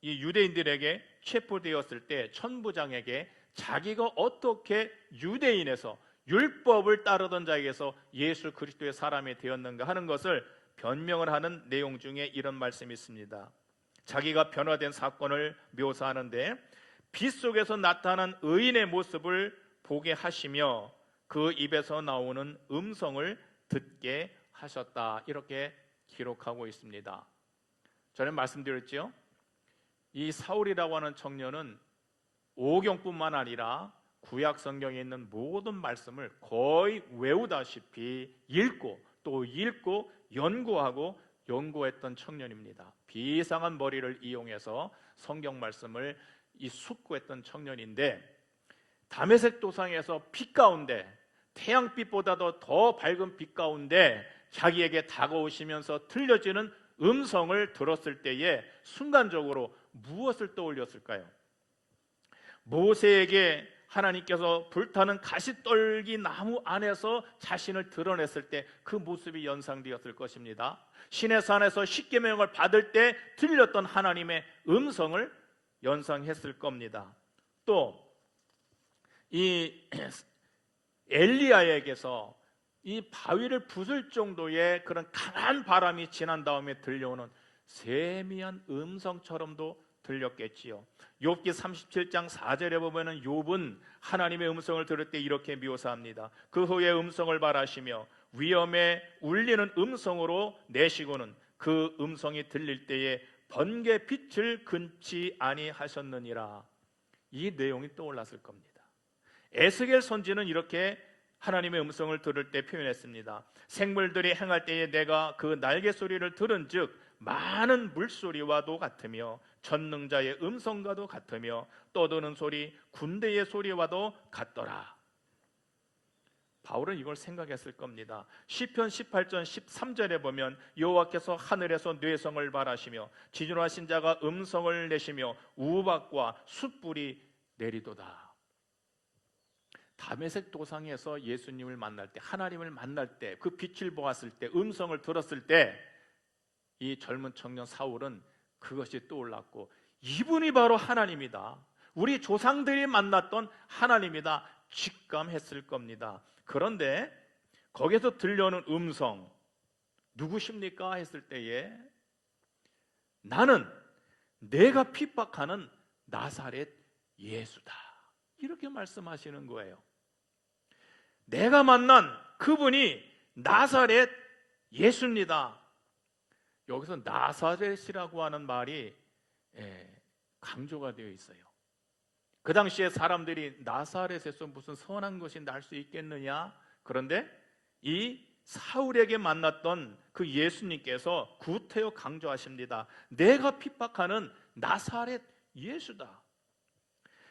이 유대인들에게 체포되었을 때 천부장에게 자기가 어떻게 유대인에서 율법을 따르던 자에게서 예수 그리스도의 사람이 되었는가 하는 것을 변명을 하는 내용 중에 이런 말씀이 있습니다. 자기가 변화된 사건을 묘사하는데, 빛 속에서 나타난 의인의 모습을 보게 하시며 그 입에서 나오는 음성을 듣게 하셨다, 이렇게 기록하고 있습니다. 전에 말씀드렸죠. 이 사울이라고 하는 청년은 오경뿐만 아니라 구약 성경에 있는 모든 말씀을 거의 외우다시피 읽고 또 읽고 연구하고 연구했던 청년입니다. 비상한 머리를 이용해서 성경 말씀을 숙고했던 청년인데, 다메섹 도상에서 빛 가운데, 태양빛보다도 더 밝은 빛 가운데 자기에게 다가오시면서 들려지는 음성을 들었을 때에 순간적으로 무엇을 떠올렸을까요? 모세에게 하나님께서 불타는 가시떨기 나무 안에서 자신을 드러냈을 때 그 모습이 연상되었을 것입니다. 시내산에서 십계명을 받을 때 들렸던 하나님의 음성을 연상했을 겁니다. 또 이 엘리야에게서 이 바위를 부술 정도의 그런 강한 바람이 지난 다음에 들려오는 세미한 음성처럼도 들렸겠지요. 욥기 37장 4절에 보면은 욥은 하나님의 음성을 들을 때 이렇게 묘사합니다. 그 후에 음성을 발하시며 위엄에 울리는 음성으로 내시고는 그 음성이 들릴 때에 번개 빛을 근치 아니하셨느니라. 이 내용이 떠올랐을 겁니다. 에스겔 선지는 이렇게 하나님의 음성을 들을 때 표현했습니다. 생물들이 행할 때에 내가 그 날개 소리를 들은 즉 많은 물소리와도 같으며 전능자의 음성과도 같으며 떠드는 소리 군대의 소리와도 같더라. 바울은 이걸 생각했을 겁니다. 시편 18전 13절에 보면 여호와께서 하늘에서 뇌성을 발하시며 지존하신 자가 음성을 내시며 우박과 숯불이 내리도다. 다메섹 도상에서 예수님을 만날 때, 하나님을 만날 때, 그 빛을 보았을 때, 음성을 들었을 때 이 젊은 청년 사울은 그것이 떠올랐고, 이분이 바로 하나님이다, 우리 조상들이 만났던 하나님이다 직감했을 겁니다. 그런데 거기서 들려오는 음성, 누구십니까? 했을 때에 나는 내가 핍박하는 나사렛 예수다, 이렇게 말씀하시는 거예요. 내가 만난 그분이 나사렛 예수입니다. 여기서 나사렛이라고 하는 말이 강조가 되어 있어요. 그 당시에 사람들이 나사렛에서 무슨 선한 것이 날 수 있겠느냐? 그런데 이 사울에게 만났던 그 예수님께서 구태여 강조하십니다. 내가 핍박하는 나사렛 예수다.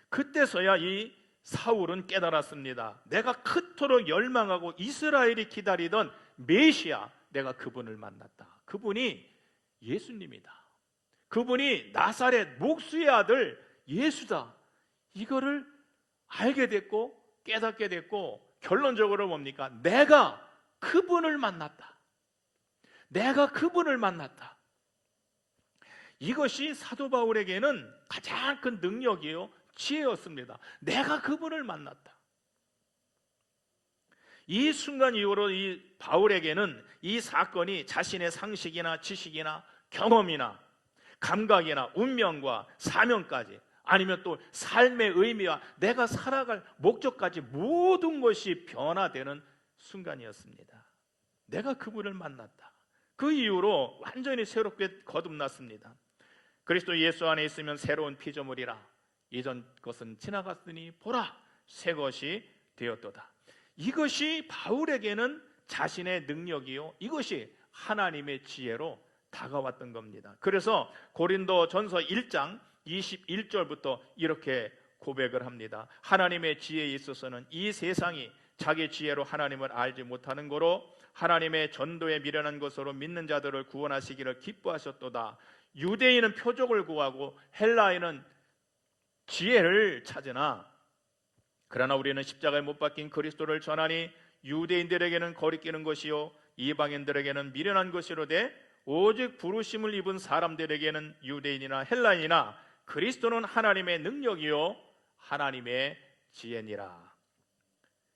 그때서야 이 사울은 깨달았습니다. 내가 그토록 열망하고 이스라엘이 기다리던 메시아, 내가 그분을 만났다. 그분이 예수님이다. 그분이 나사렛 목수의 아들 예수다. 이거를 알게 됐고 깨닫게 됐고, 결론적으로 뭡니까? 내가 그분을 만났다. 내가 그분을 만났다. 이것이 사도 바울에게는 가장 큰 능력이요, 지혜였습니다. 내가 그분을 만났다. 이 순간 이후로 이 바울에게는 이 사건이 자신의 상식이나 지식이나 경험이나 감각이나 운명과 사명까지, 아니면 또 삶의 의미와 내가 살아갈 목적까지 모든 것이 변화되는 순간이었습니다. 내가 그분을 만났다. 그 이후로 완전히 새롭게 거듭났습니다. 그리스도 예수 안에 있으면 새로운 피조물이라. 예전 것은 지나갔으니 보라, 새 것이 되었도다. 이것이 바울에게는 자신의 능력이요, 이것이 하나님의 지혜로 다가왔던 겁니다. 그래서 고린도 전서 1장 21절부터 이렇게 고백을 합니다. 하나님의 지혜에 있어서는 이 세상이 자기 지혜로 하나님을 알지 못하는 거로 하나님의 전도에 미련한 것으로 믿는 자들을 구원하시기를 기뻐하셨도다. 유대인은 표적을 구하고 헬라인은 지혜를 찾으나, 그러나 우리는 십자가에 못 박힌 그리스도를 전하니 유대인들에게는 거리끼는 것이요 이방인들에게는 미련한 것이로되 오직 부르심을 입은 사람들에게는 유대인이나 헬라인이나 그리스도는 하나님의 능력이요 하나님의 지혜니라.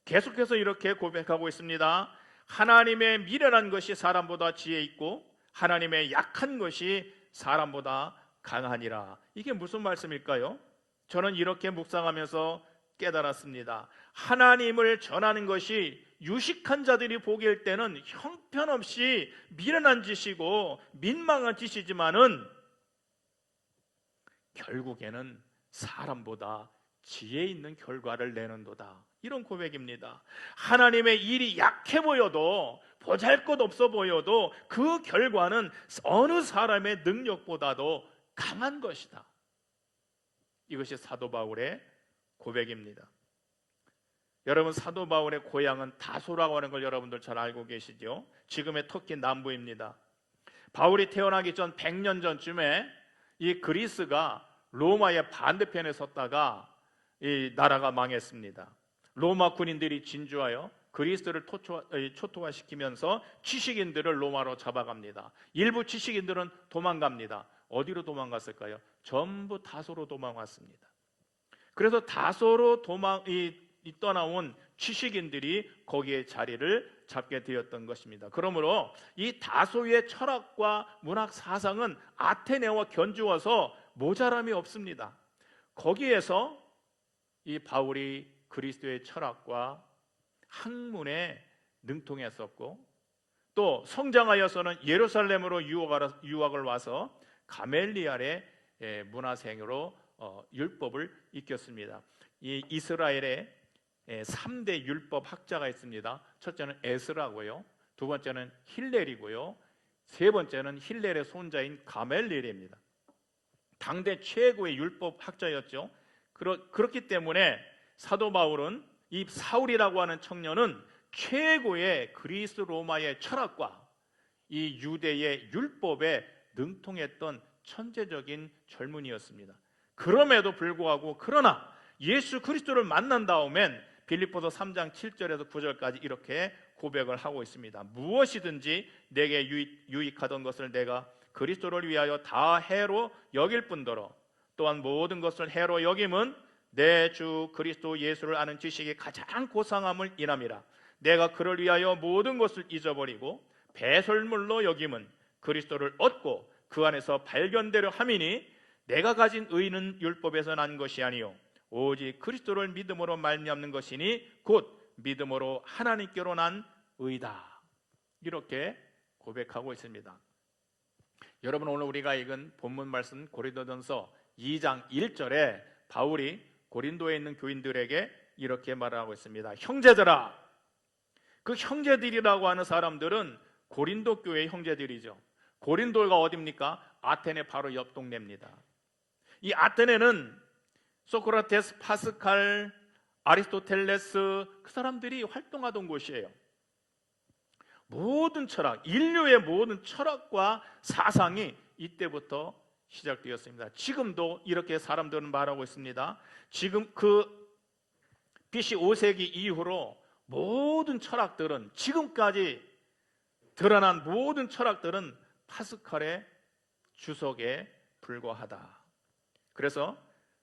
계속해서 이렇게 고백하고 있습니다. 하나님의 미련한 것이 사람보다 지혜 있고 하나님의 약한 것이 사람보다 강하니라. 이게 무슨 말씀일까요? 저는 이렇게 묵상하면서 깨달았습니다. 하나님을 전하는 것이 유식한 자들이 보기일 때는 형편없이 미련한 짓이고 민망한 짓이지만은 결국에는 사람보다 지혜 있는 결과를 내는도다. 이런 고백입니다. 하나님의 일이 약해 보여도, 보잘것없어 보여도 그 결과는 어느 사람의 능력보다도 강한 것이다. 이것이 사도 바울의 고백입니다. 여러분, 사도 바울의 고향은 다소라고 하는 걸 여러분들 잘 알고 계시죠? 지금의 터키 남부입니다. 바울이 태어나기 전 100년 전쯤에 이 그리스가 로마의 반대편에 섰다가 이 나라가 망했습니다. 로마 군인들이 진주하여 그리스를 초토화시키면서 지식인들을 로마로 잡아갑니다. 일부 지식인들은 도망갑니다. 어디로 도망갔을까요? 전부 다소로 도망왔습니다. 그래서 다소로 떠나온 지식인들이 거기에 자리를 잡게 되었던 것입니다. 그러므로 이 다소의 철학과 문학 사상은 아테네와 견주어서 모자람이 없습니다. 거기에서 이 바울이 그리스도의 철학과 학문에 능통했었고, 또 성장하여서는 예루살렘으로 유학을 와서 가멜리알의 문화생으로 율법을 익혔습니다. 이 이스라엘의 3대 율법 학자가 있습니다. 첫째는 에스라고요, 두 번째는 힐렐이고요, 세 번째는 힐렐의 손자인 가멜리엘입니다. 당대 최고의 율법 학자였죠. 그렇기 때문에 사도 바울은, 이 사울이라고 하는 청년은 최고의 그리스 로마의 철학과 이 유대의 율법에 능통했던 천재적인 젊은이였습니다. 그럼에도 불구하고, 그러나 예수 그리스도를 만난 다음엔 빌립보서 3장 7절에서 9절까지 이렇게 고백을 하고 있습니다. 무엇이든지 내게 유익하던 것을 내가 그리스도를 위하여 다 해로 여길 뿐더러 또한 모든 것을 해로 여김은 내 주 그리스도 예수를 아는 지식이 가장 고상함을 인함이라. 내가 그를 위하여 모든 것을 잊어버리고 배설물로 여김은 그리스도를 얻고 그 안에서 발견되려 함이니 내가 가진 의는 율법에서 난 것이 아니요 오직 그리스도를 믿음으로 말미암는 것이니 곧 믿음으로 하나님께로 난 의다. 이렇게 고백하고 있습니다. 여러분, 오늘 우리가 읽은 본문 말씀 고린도전서 2장 1절에 바울이 고린도에 있는 교인들에게 이렇게 말하고 있습니다. 형제들아, 그 형제들이라고 하는 사람들은 고린도 교회의 형제들이죠. 고린도가 어디입니까? 아테네 바로 옆 동네입니다. 이 아테네는 소크라테스, 파스칼, 아리스토텔레스 그 사람들이 활동하던 곳이에요. 모든 철학, 인류의 모든 철학과 사상이 이때부터 시작되었습니다. 지금도 이렇게 사람들은 말하고 있습니다. 지금 그 BC 5세기 이후로 모든 철학들은, 지금까지 드러난 모든 철학들은 파스칼의 주석에 불과하다. 그래서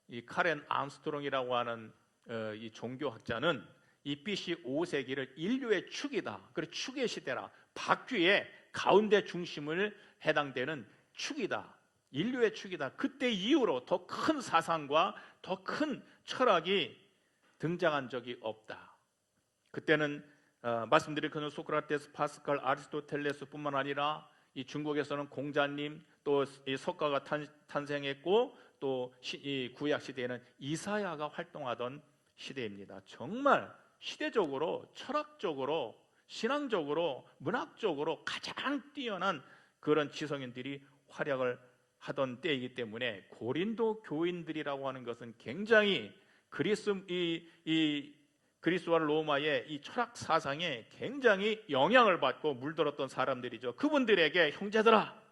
이 카렌 암스트롱이라고 하는 이 종교학자는 이 BC 5세기를 인류의 축이다. 그리고 축의 시대라. 바퀴의 가운데 중심을 해당되는 축이다. 인류의 축이다. 그때 이후로 더 큰 사상과 더 큰 철학이 등장한 적이 없다. 그때는 말씀드린 그 소크라테스, 파스칼, 아리스토텔레스뿐만 아니라 이 중국에서는 공자님, 또 이 석가가 탄생했고, 또 이 구약 시대에는 이사야가 활동하던 시대입니다. 정말 시대적으로, 철학적으로, 신앙적으로, 문학적으로 가장 뛰어난 그런 지성인들이 활약을 하던 때이기 때문에 고린도 교인들이라고 하는 것은 굉장히 그리스와 로마의 이 철학 사상에 굉장히 영향을 받고 물들었던 사람들이죠. 그분들에게 형제들아,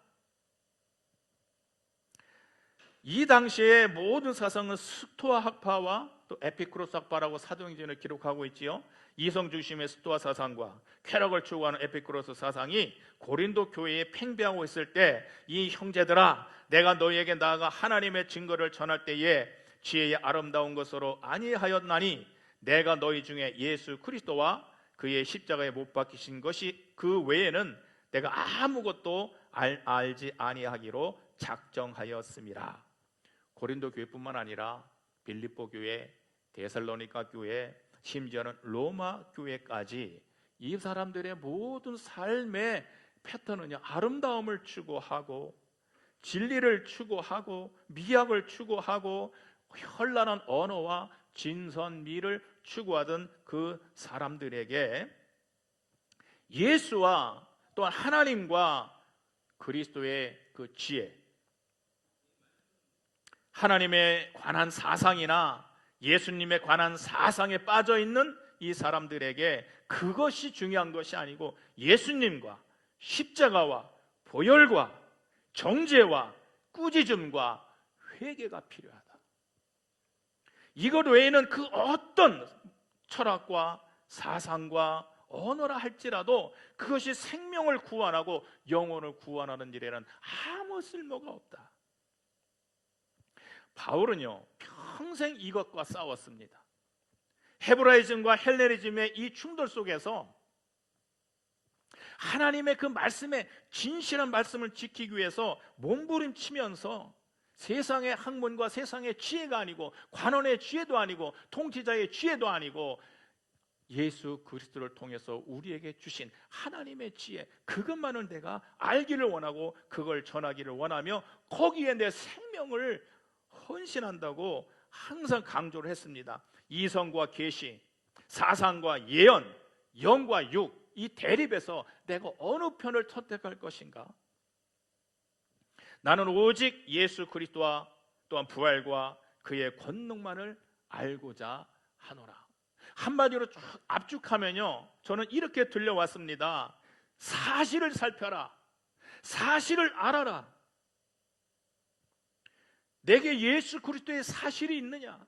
이 당시의 모든 사상은 스토아 학파와 또 에피쿠로스 학파라고 사도행전을 기록하고 있지요. 이성 중심의 스토아 사상과 쾌락을 추구하는 에피쿠로스 사상이 고린도 교회에 팽배하고 있을 때, 이 형제들아, 내가 너희에게 나아가 하나님의 증거를 전할 때에 지혜의 아름다운 것으로 아니하였나니 내가 너희 중에 예수 그리스도와 그의 십자가에 못 박히신 것이 그 외에는 내가 아무것도 알지 아니하기로 작정하였음이라. 고린도 교회뿐만 아니라 빌립보 교회, 데살로니가 교회, 심지어는 로마 교회까지 이 사람들의 모든 삶의 패턴은요, 아름다움을 추구하고 진리를 추구하고 미학을 추구하고 현란한 언어와 진선미를 추구하던 그 사람들에게 예수와 또한 하나님과 그리스도의 그 지혜, 하나님에 관한 사상이나 예수님에 관한 사상에 빠져 있는 이 사람들에게 그것이 중요한 것이 아니고 예수님과 십자가와 보혈과 정죄와 꾸짖음과 회개가 필요하다. 이것 외에는 그 어떤 철학과 사상과 언어라 할지라도 그것이 생명을 구원하고 영혼을 구원하는 일에는 아무 쓸모가 없다. 바울은요, 평생 이것과 싸웠습니다. 헤브라이즘과 헬레니즘의 이 충돌 속에서 하나님의 그 말씀에, 진실한 말씀을 지키기 위해서 몸부림치면서 세상의 학문과 세상의 지혜가 아니고, 관원의 지혜도 아니고, 통치자의 지혜도 아니고, 예수 그리스도를 통해서 우리에게 주신 하나님의 지혜, 그것만을 내가 알기를 원하고 그걸 전하기를 원하며 거기에 내 생명을 헌신한다고 항상 강조를 했습니다. 이성과 계시, 사상과 예언, 영과 육, 이 대립에서 내가 어느 편을 선택할 것인가? 나는 오직 예수 그리스도와 또한 부활과 그의 권능만을 알고자 하노라. 한마디로 쭉 압축하면요, 저는 이렇게 들려왔습니다. 사실을 살펴라. 사실을 알아라. 내게 예수 그리스도의 사실이 있느냐?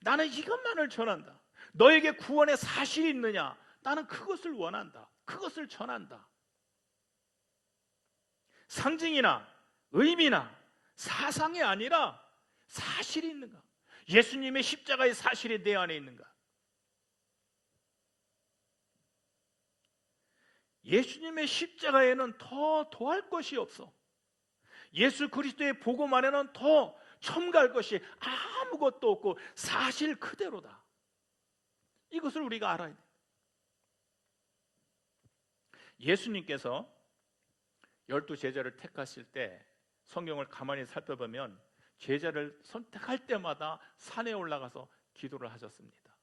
나는 이것만을 전한다. 너에게 구원의 사실이 있느냐? 나는 그것을 원한다. 그것을 전한다. 상징이나 의미나 사상이 아니라 사실이 있는가? 예수님의 십자가의 사실이 내 안에 있는가? 예수님의 십자가에는 더 더할 것이 없어. 예수 그리스도의 복음 안에는 더 첨가할 것이 아무것도 없고 사실 그대로다. 이것을 우리가 알아야 돼. 예수님께서 12제자를 택하실 때 성경을 가만히 살펴보면 제자를 선택할 때마다 산에 올라가서 기도를 하셨습니다.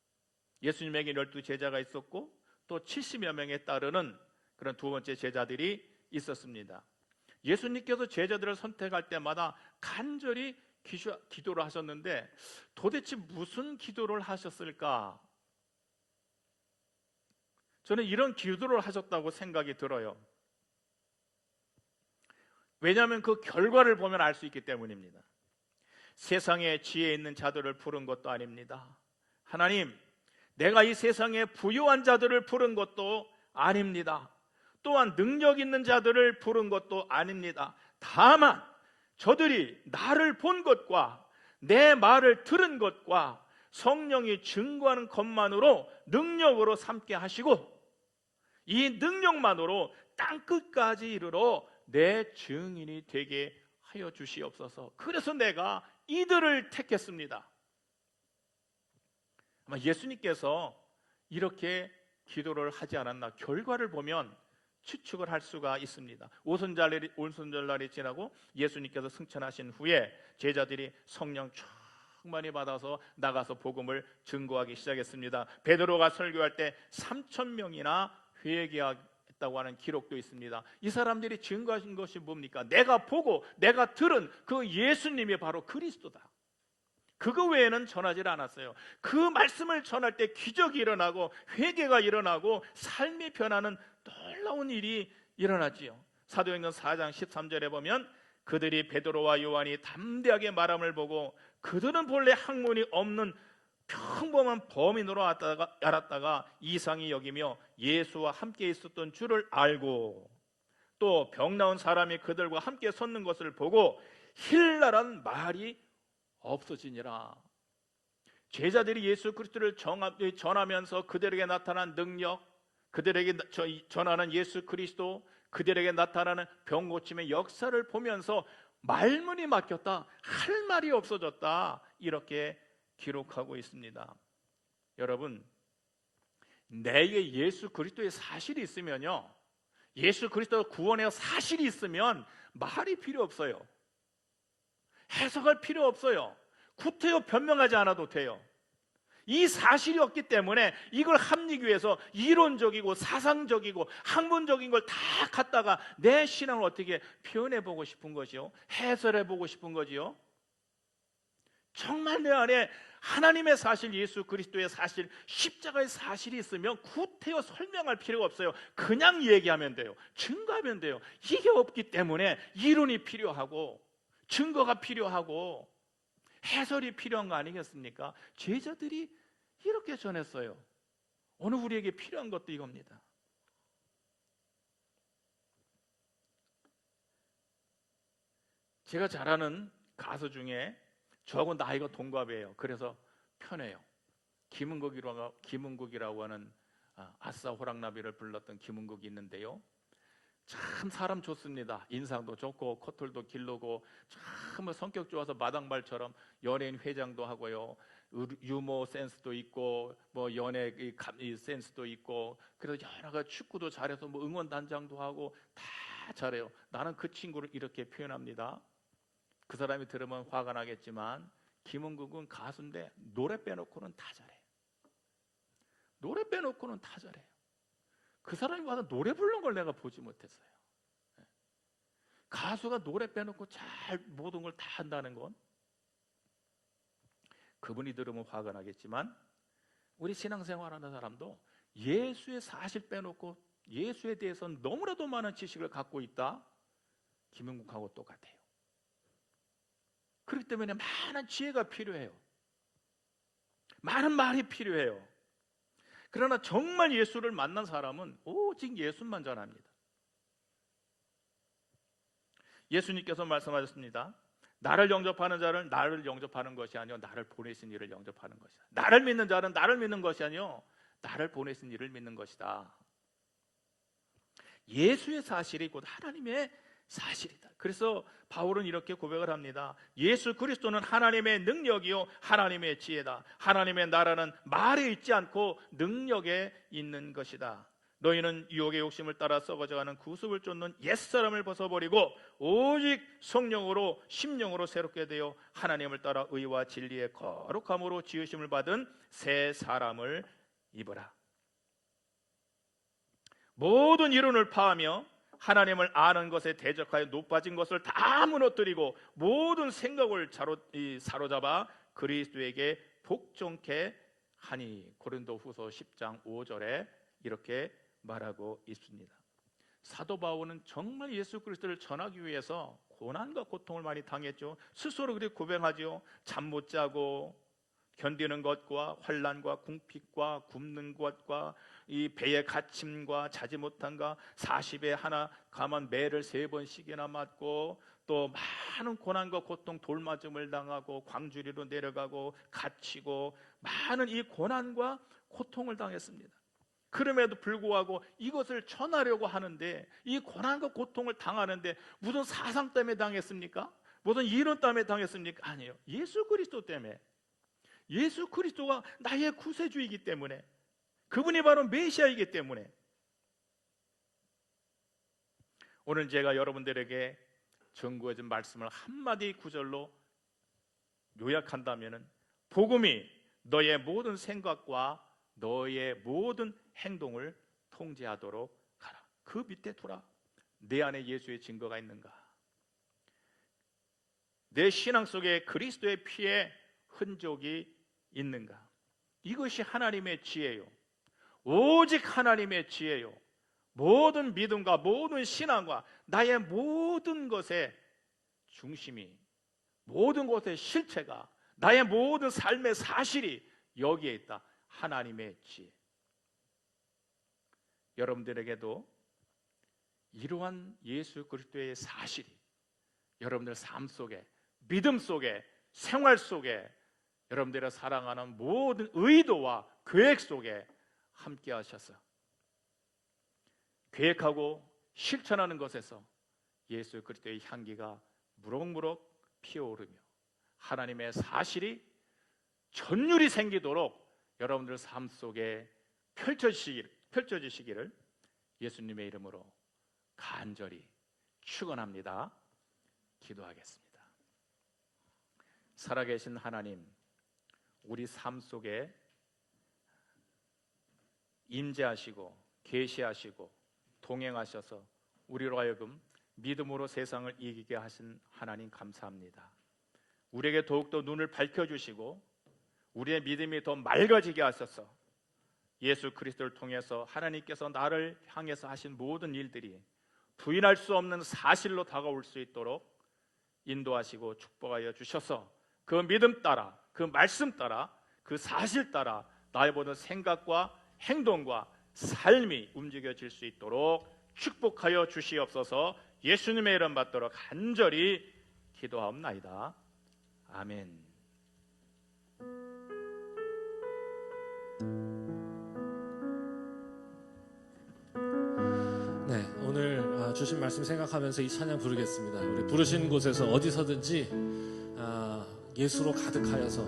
예수님에게 12제자가 있었고 또 70여 명에 따르는 그런 두 번째 제자들이 있었습니다. 예수님께서 제자들을 선택할 때마다 간절히 기도를 하셨는데 도대체 무슨 기도를 하셨을까? 저는 이런 기도를 하셨다고 생각이 들어요. 왜냐하면 그 결과를 보면 알 수 있기 때문입니다. 세상에 지혜 있는 자들을 부른 것도 아닙니다. 하나님, 내가 이 세상에 부유한 자들을 부른 것도 아닙니다. 또한 능력 있는 자들을 부른 것도 아닙니다. 다만 저들이 나를 본 것과 내 말을 들은 것과 성령이 증거하는 것만으로 능력으로 삼게 하시고 이 능력만으로 땅끝까지 이르러 내 증인이 되게 하여 주시옵소서. 그래서 내가 이들을 택했습니다. 아마 예수님께서 이렇게 기도를 하지 않았나 결과를 보면 추측을 할 수가 있습니다. 오순절날이 지나고 예수님께서 승천하신 후에 제자들이 성령 충만히 받아서 나가서 복음을 증거하기 시작했습니다. 베드로가 설교할 때 3,000명이나 회개했다고 하는 기록도 있습니다. 이 사람들이 증거하신 것이 뭡니까? 내가 보고 내가 들은 그 예수님이 바로 그리스도다. 그거 외에는 전하지 않았어요. 그 말씀을 전할 때 기적이 일어나고 회개가 일어나고 삶이 변하는 놀라운 일이 일어났지요. 사도행전 4장 13절에 보면 그들이 베드로와 요한이 담대하게 말함을 보고 그들은 본래 학문이 없는 평범한 범인으로 알았다가 이상히 여기며 예수와 함께 있었던 줄을 알고 또 병 나은 사람이 그들과 함께 섰는 것을 보고 힐나란 말이 없어지니라. 제자들이 예수 그리스도를 전하면서 그들에게 나타난 능력, 그들에게 전하는 예수 그리스도, 그들에게 나타나는 병 고침의 역사를 보면서 말문이 막혔다, 할 말이 없어졌다, 이렇게 기록하고 있습니다. 여러분, 내게 예수 그리스도의 사실이 있으면요, 예수 그리스도 구원의 사실이 있으면 말이 필요 없어요. 해석할 필요 없어요. 구태여 변명하지 않아도 돼요. 이 사실이 없기 때문에 이걸 합리기 위해서 이론적이고 사상적이고 학문적인 걸 다 갖다가 내 신앙을 어떻게 표현해보고 싶은 것이요, 해설해보고 싶은 거지요. 정말 내 안에 하나님의 사실, 예수 그리스도의 사실, 십자가의 사실이 있으면 구태여 설명할 필요가 없어요. 그냥 얘기하면 돼요. 증거하면 돼요. 이게 없기 때문에 이론이 필요하고 증거가 필요하고 해설이 필요한 거 아니겠습니까? 제자들이 이렇게 전했어요. 오늘 우리에게 필요한 것도 이겁니다. 제가 잘 아는 가수 중에 저하고 나이가 동갑이에요. 그래서 편해요. 김은국이라고 하는 아싸 호랑나비를 불렀던 김은국이 있는데요, 참 사람 좋습니다. 인상도 좋고 코털도 길르고 참 성격 좋아서 마당발처럼 연예인 회장도 하고요, 유머 센스도 있고 뭐 연애 센스도 있고, 그래서 여러 가지 축구도 잘해서 뭐 응원단장도 하고 다 잘해요. 나는 그 친구를 이렇게 표현합니다. 그 사람이 들으면 화가 나겠지만 김은국은 가수인데 노래 빼놓고는 다 잘해요. 노래 빼놓고는 다 잘해요. 그 사람이 와서 노래 부르는 걸 내가 보지 못했어요. 가수가 노래 빼놓고 잘 모든 걸 다 한다는 건, 그분이 들으면 화가 나겠지만 우리 신앙생활하는 사람도 예수의 사실 빼놓고 예수에 대해서 너무나도 많은 지식을 갖고 있다, 김은국하고 똑같아요. 그렇기 때문에 많은 지혜가 필요해요. 많은 말이 필요해요. 그러나 정말 예수를 만난 사람은 오직 예수만 전합니다. 예수님께서 말씀하셨습니다. 나를 영접하는 자를 나를 영접하는 것이 아니요 나를 보내신 이를 영접하는 것이다. 나를 믿는 자는 나를 믿는 것이 아니요 나를 보내신 이를 믿는 것이다. 예수의 사실이 곧 하나님의 사실이다. 그래서 바울은 이렇게 고백을 합니다. 예수 그리스도는 하나님의 능력이요 하나님의 지혜다. 하나님의 나라는 말에 있지 않고 능력에 있는 것이다. 너희는 유혹의 욕심을 따라 썩어져가는 구습을 쫓는 옛사람을 벗어버리고 오직 성령으로 심령으로 새롭게 되어 하나님을 따라 의와 진리의 거룩함으로 지으심을 받은 새 사람을 입으라. 모든 이론을 파하며 하나님을 아는 것에 대적하여 높아진 것을 다 무너뜨리고 모든 생각을 사로잡아 그리스도에게 복종케 하니. 고린도후서 10장 5절에 이렇게 말하고 있습니다. 사도 바울은 정말 예수 그리스도를 전하기 위해서 고난과 고통을 많이 당했죠. 스스로 그렇게 고백하죠. 잠 못 자고 견디는 것과 환난과 궁핍과 굶는 것과 이 배의 갇힘과 자지 못함과 40에 하나 감한 매를 3번씩이나 맞고 또 많은 고난과 고통, 돌맞음을 당하고 광주리로 내려가고 갇히고 많은 이 고난과 고통을 당했습니다. 그럼에도 불구하고 이것을 전하려고 하는데 이 고난과 고통을 당하는데 무슨 사상 때문에 당했습니까? 무슨 이론 때문에 당했습니까? 아니에요. 예수 그리스도 때문에. 예수 그리스도가 나의 구세주이기 때문에, 그분이 바로 메시아이기 때문에. 오늘 제가 여러분들에게 전구해준 말씀을 한마디 구절로 요약한다면 복음이 너의 모든 생각과 너의 모든 행동을 통제하도록 하라. 그 밑에 두라. 내 안에 예수의 증거가 있는가? 내 신앙 속에 그리스도의 피의 흔적이 있는가? 이것이 하나님의 지혜요. 오직 하나님의 지혜요. 모든 믿음과 모든 신앙과 나의 모든 것의 중심이, 모든 것의 실체가, 나의 모든 삶의 사실이 여기에 있다. 하나님의 지혜. 여러분들에게도 이러한 예수 그리스도의 사실이 여러분들 삶 속에, 믿음 속에, 생활 속에, 여러분들의 사랑하는 모든 의도와 계획 속에 함께 하셔서 계획하고 실천하는 것에서 예수 그리스도의 향기가 무럭무럭 피어오르며 하나님의 사실이 전율이 생기도록 여러분들 삶 속에 펼쳐지시기를 예수님의 이름으로 간절히 축원합니다. 기도하겠습니다. 살아계신 하나님, 우리 삶 속에 임재하시고 계시하시고 동행하셔서 우리로 하여금 믿음으로 세상을 이기게 하신 하나님 감사합니다. 우리에게 더욱더 눈을 밝혀주시고 우리의 믿음이 더 맑아지게 하셔서 예수 그리스도를 통해서 하나님께서 나를 향해서 하신 모든 일들이 부인할 수 없는 사실로 다가올 수 있도록 인도하시고 축복하여 주셔서 그 믿음 따라, 그 말씀 따라, 그 사실 따라 나의 모든 생각과 행동과 삶이 움직여질 수 있도록 축복하여 주시옵소서. 예수님의 이름 받도록 간절히 기도하옵나이다. 아멘. 네, 오늘 주신 말씀 생각하면서 이 찬양 부르겠습니다. 우리 부르신 곳에서 어디서든지 예수로 가득하여서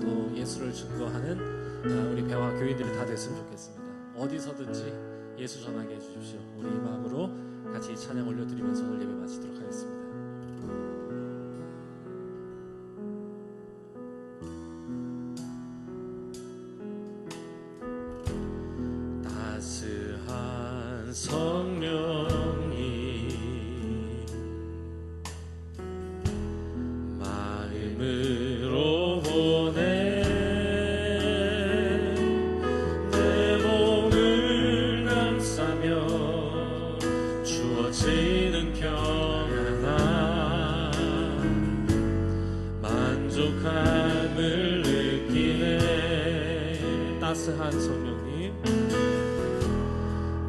또 예수를 증거하는 우리 배와 교인들이 다 됐으면 좋겠습니다. 어디서든지 예수 전하게 해주십시오. 우리 이 마음으로 같이 이 찬양 올려드리면서 오늘 예배 마치도록 하겠습니다. 따스한 성령이 마음으로 보내 내 몸을 감싸며 주어지는 평안함 만족함을 느끼네. 따스한 성령님,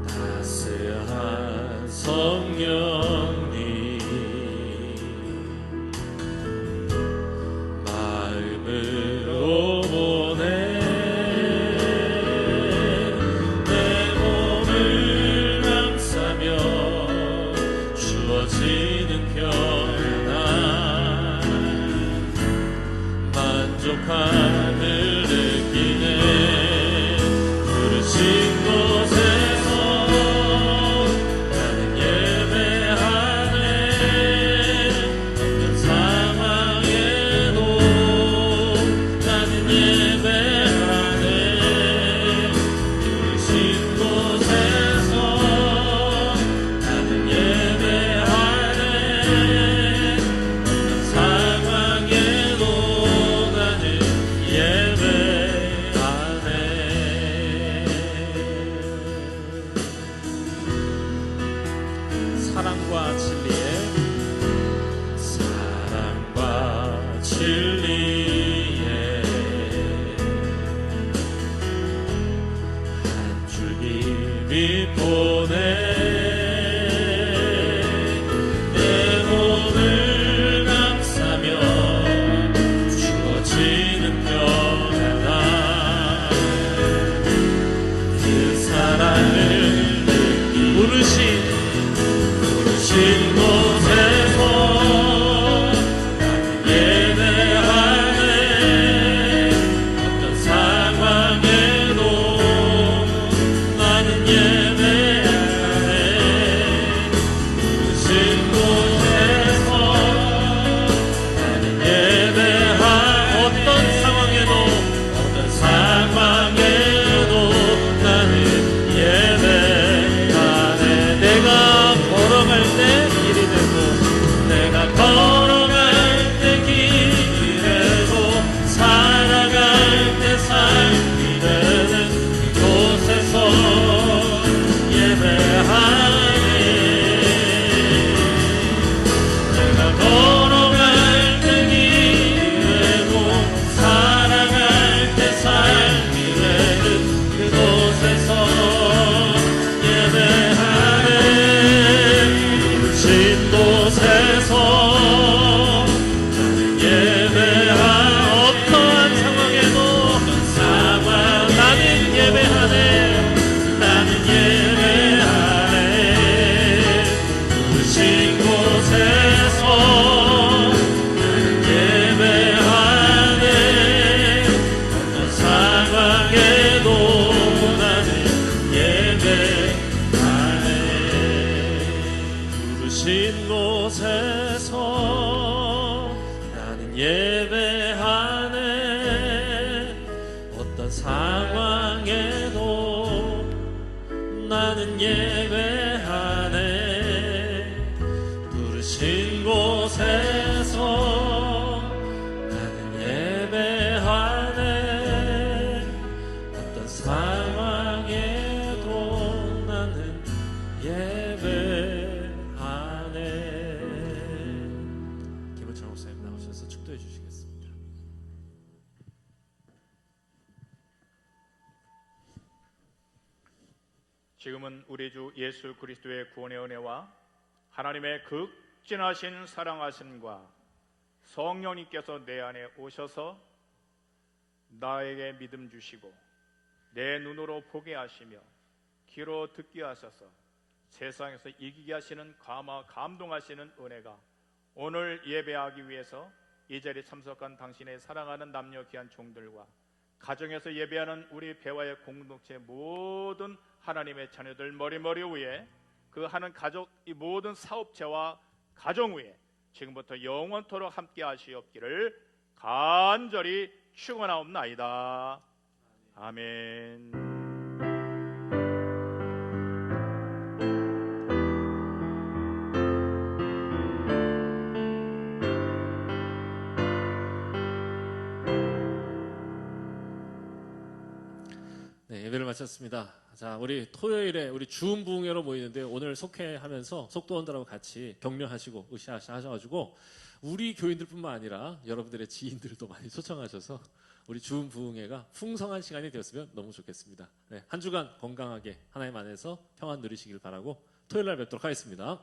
따스한 성령님 예배함을 느끼네. 부르신 곳에서 나는 예배하네. 어떤 상황에도 나는 예배하네. 부르신 곳에서 나는 예배하네. 어떤 상황에도 나는 예배하네. 사랑과 진리의 사랑과 진리의 한 줄기 보내. 내 몸을 감싸며 주어지는 평안함. 그 사랑을 느끼 부르신 곳에서 나는 예배하네. 어떤 상황에도 나는 예배하네. 부르신 곳에서 나는 예배하네. 어떤 상황에도 나는 예배하네. 내가 걸어갈 때 길이 되고, 내가 걸어갈 때 길이 되고, 살아갈 때 삶이 되는 그곳에서 예배하네. 내가 걸어갈 때 길이 되고, 살아갈 때 삶이 되는 그곳에서 예배하네. 부르신 곳에서 나는 예배하. 어떠한 상황에도 나는 예배하네. 나는 예배하네. 부르신 곳에서 나는 예배하네. 어떤 상황에도 나는 예배하네. 부르신 곳에서 나는 예배하네. 어떤 상황에도 나는 예배하네. 부르신 곳에서 나는 예배하네. 어떤 상황에도 나는 예배하네. 김은철 목사님 나오셔서 축도해 주시겠습니다. 지금은 우리 주 예수 그리스도의 구원의 은혜와 하나님의 극진하신 사랑하심과 성령님께서 내 안에 오셔서 나에게 믿음 주시고 내 눈으로 보게 하시며 귀로 듣게 하셔서 세상에서 이기게 하시는 감동하시는 은혜가 오늘 예배하기 위해서 이 자리에 참석한 당신의 사랑하는 남녀 귀한 종들과 가정에서 예배하는 우리 배화의 공동체 모든 하나님의 자녀들 머리 위에 그 하는 가족 이 모든 사업체와 가정 위에 지금부터 영원토록 함께 하시옵기를 간절히 축원하옵나이다. 아멘. 네, 예배를 마쳤습니다. 자, 우리 토요일에 우리 주음 부흥회로 모이는데 오늘 속회하면서 속도원들하고 같이 격려하시고 으쌰으쌰하셔가지고 우리 교인들뿐만 아니라 여러분들의 지인들도 많이 초청하셔서 우리 주음 부흥회가 풍성한 시간이 되었으면 너무 좋겠습니다. 네, 한 주간 건강하게 하나님 안에서 평안 누리시길 바라고 토요일 날 뵙도록 하겠습니다.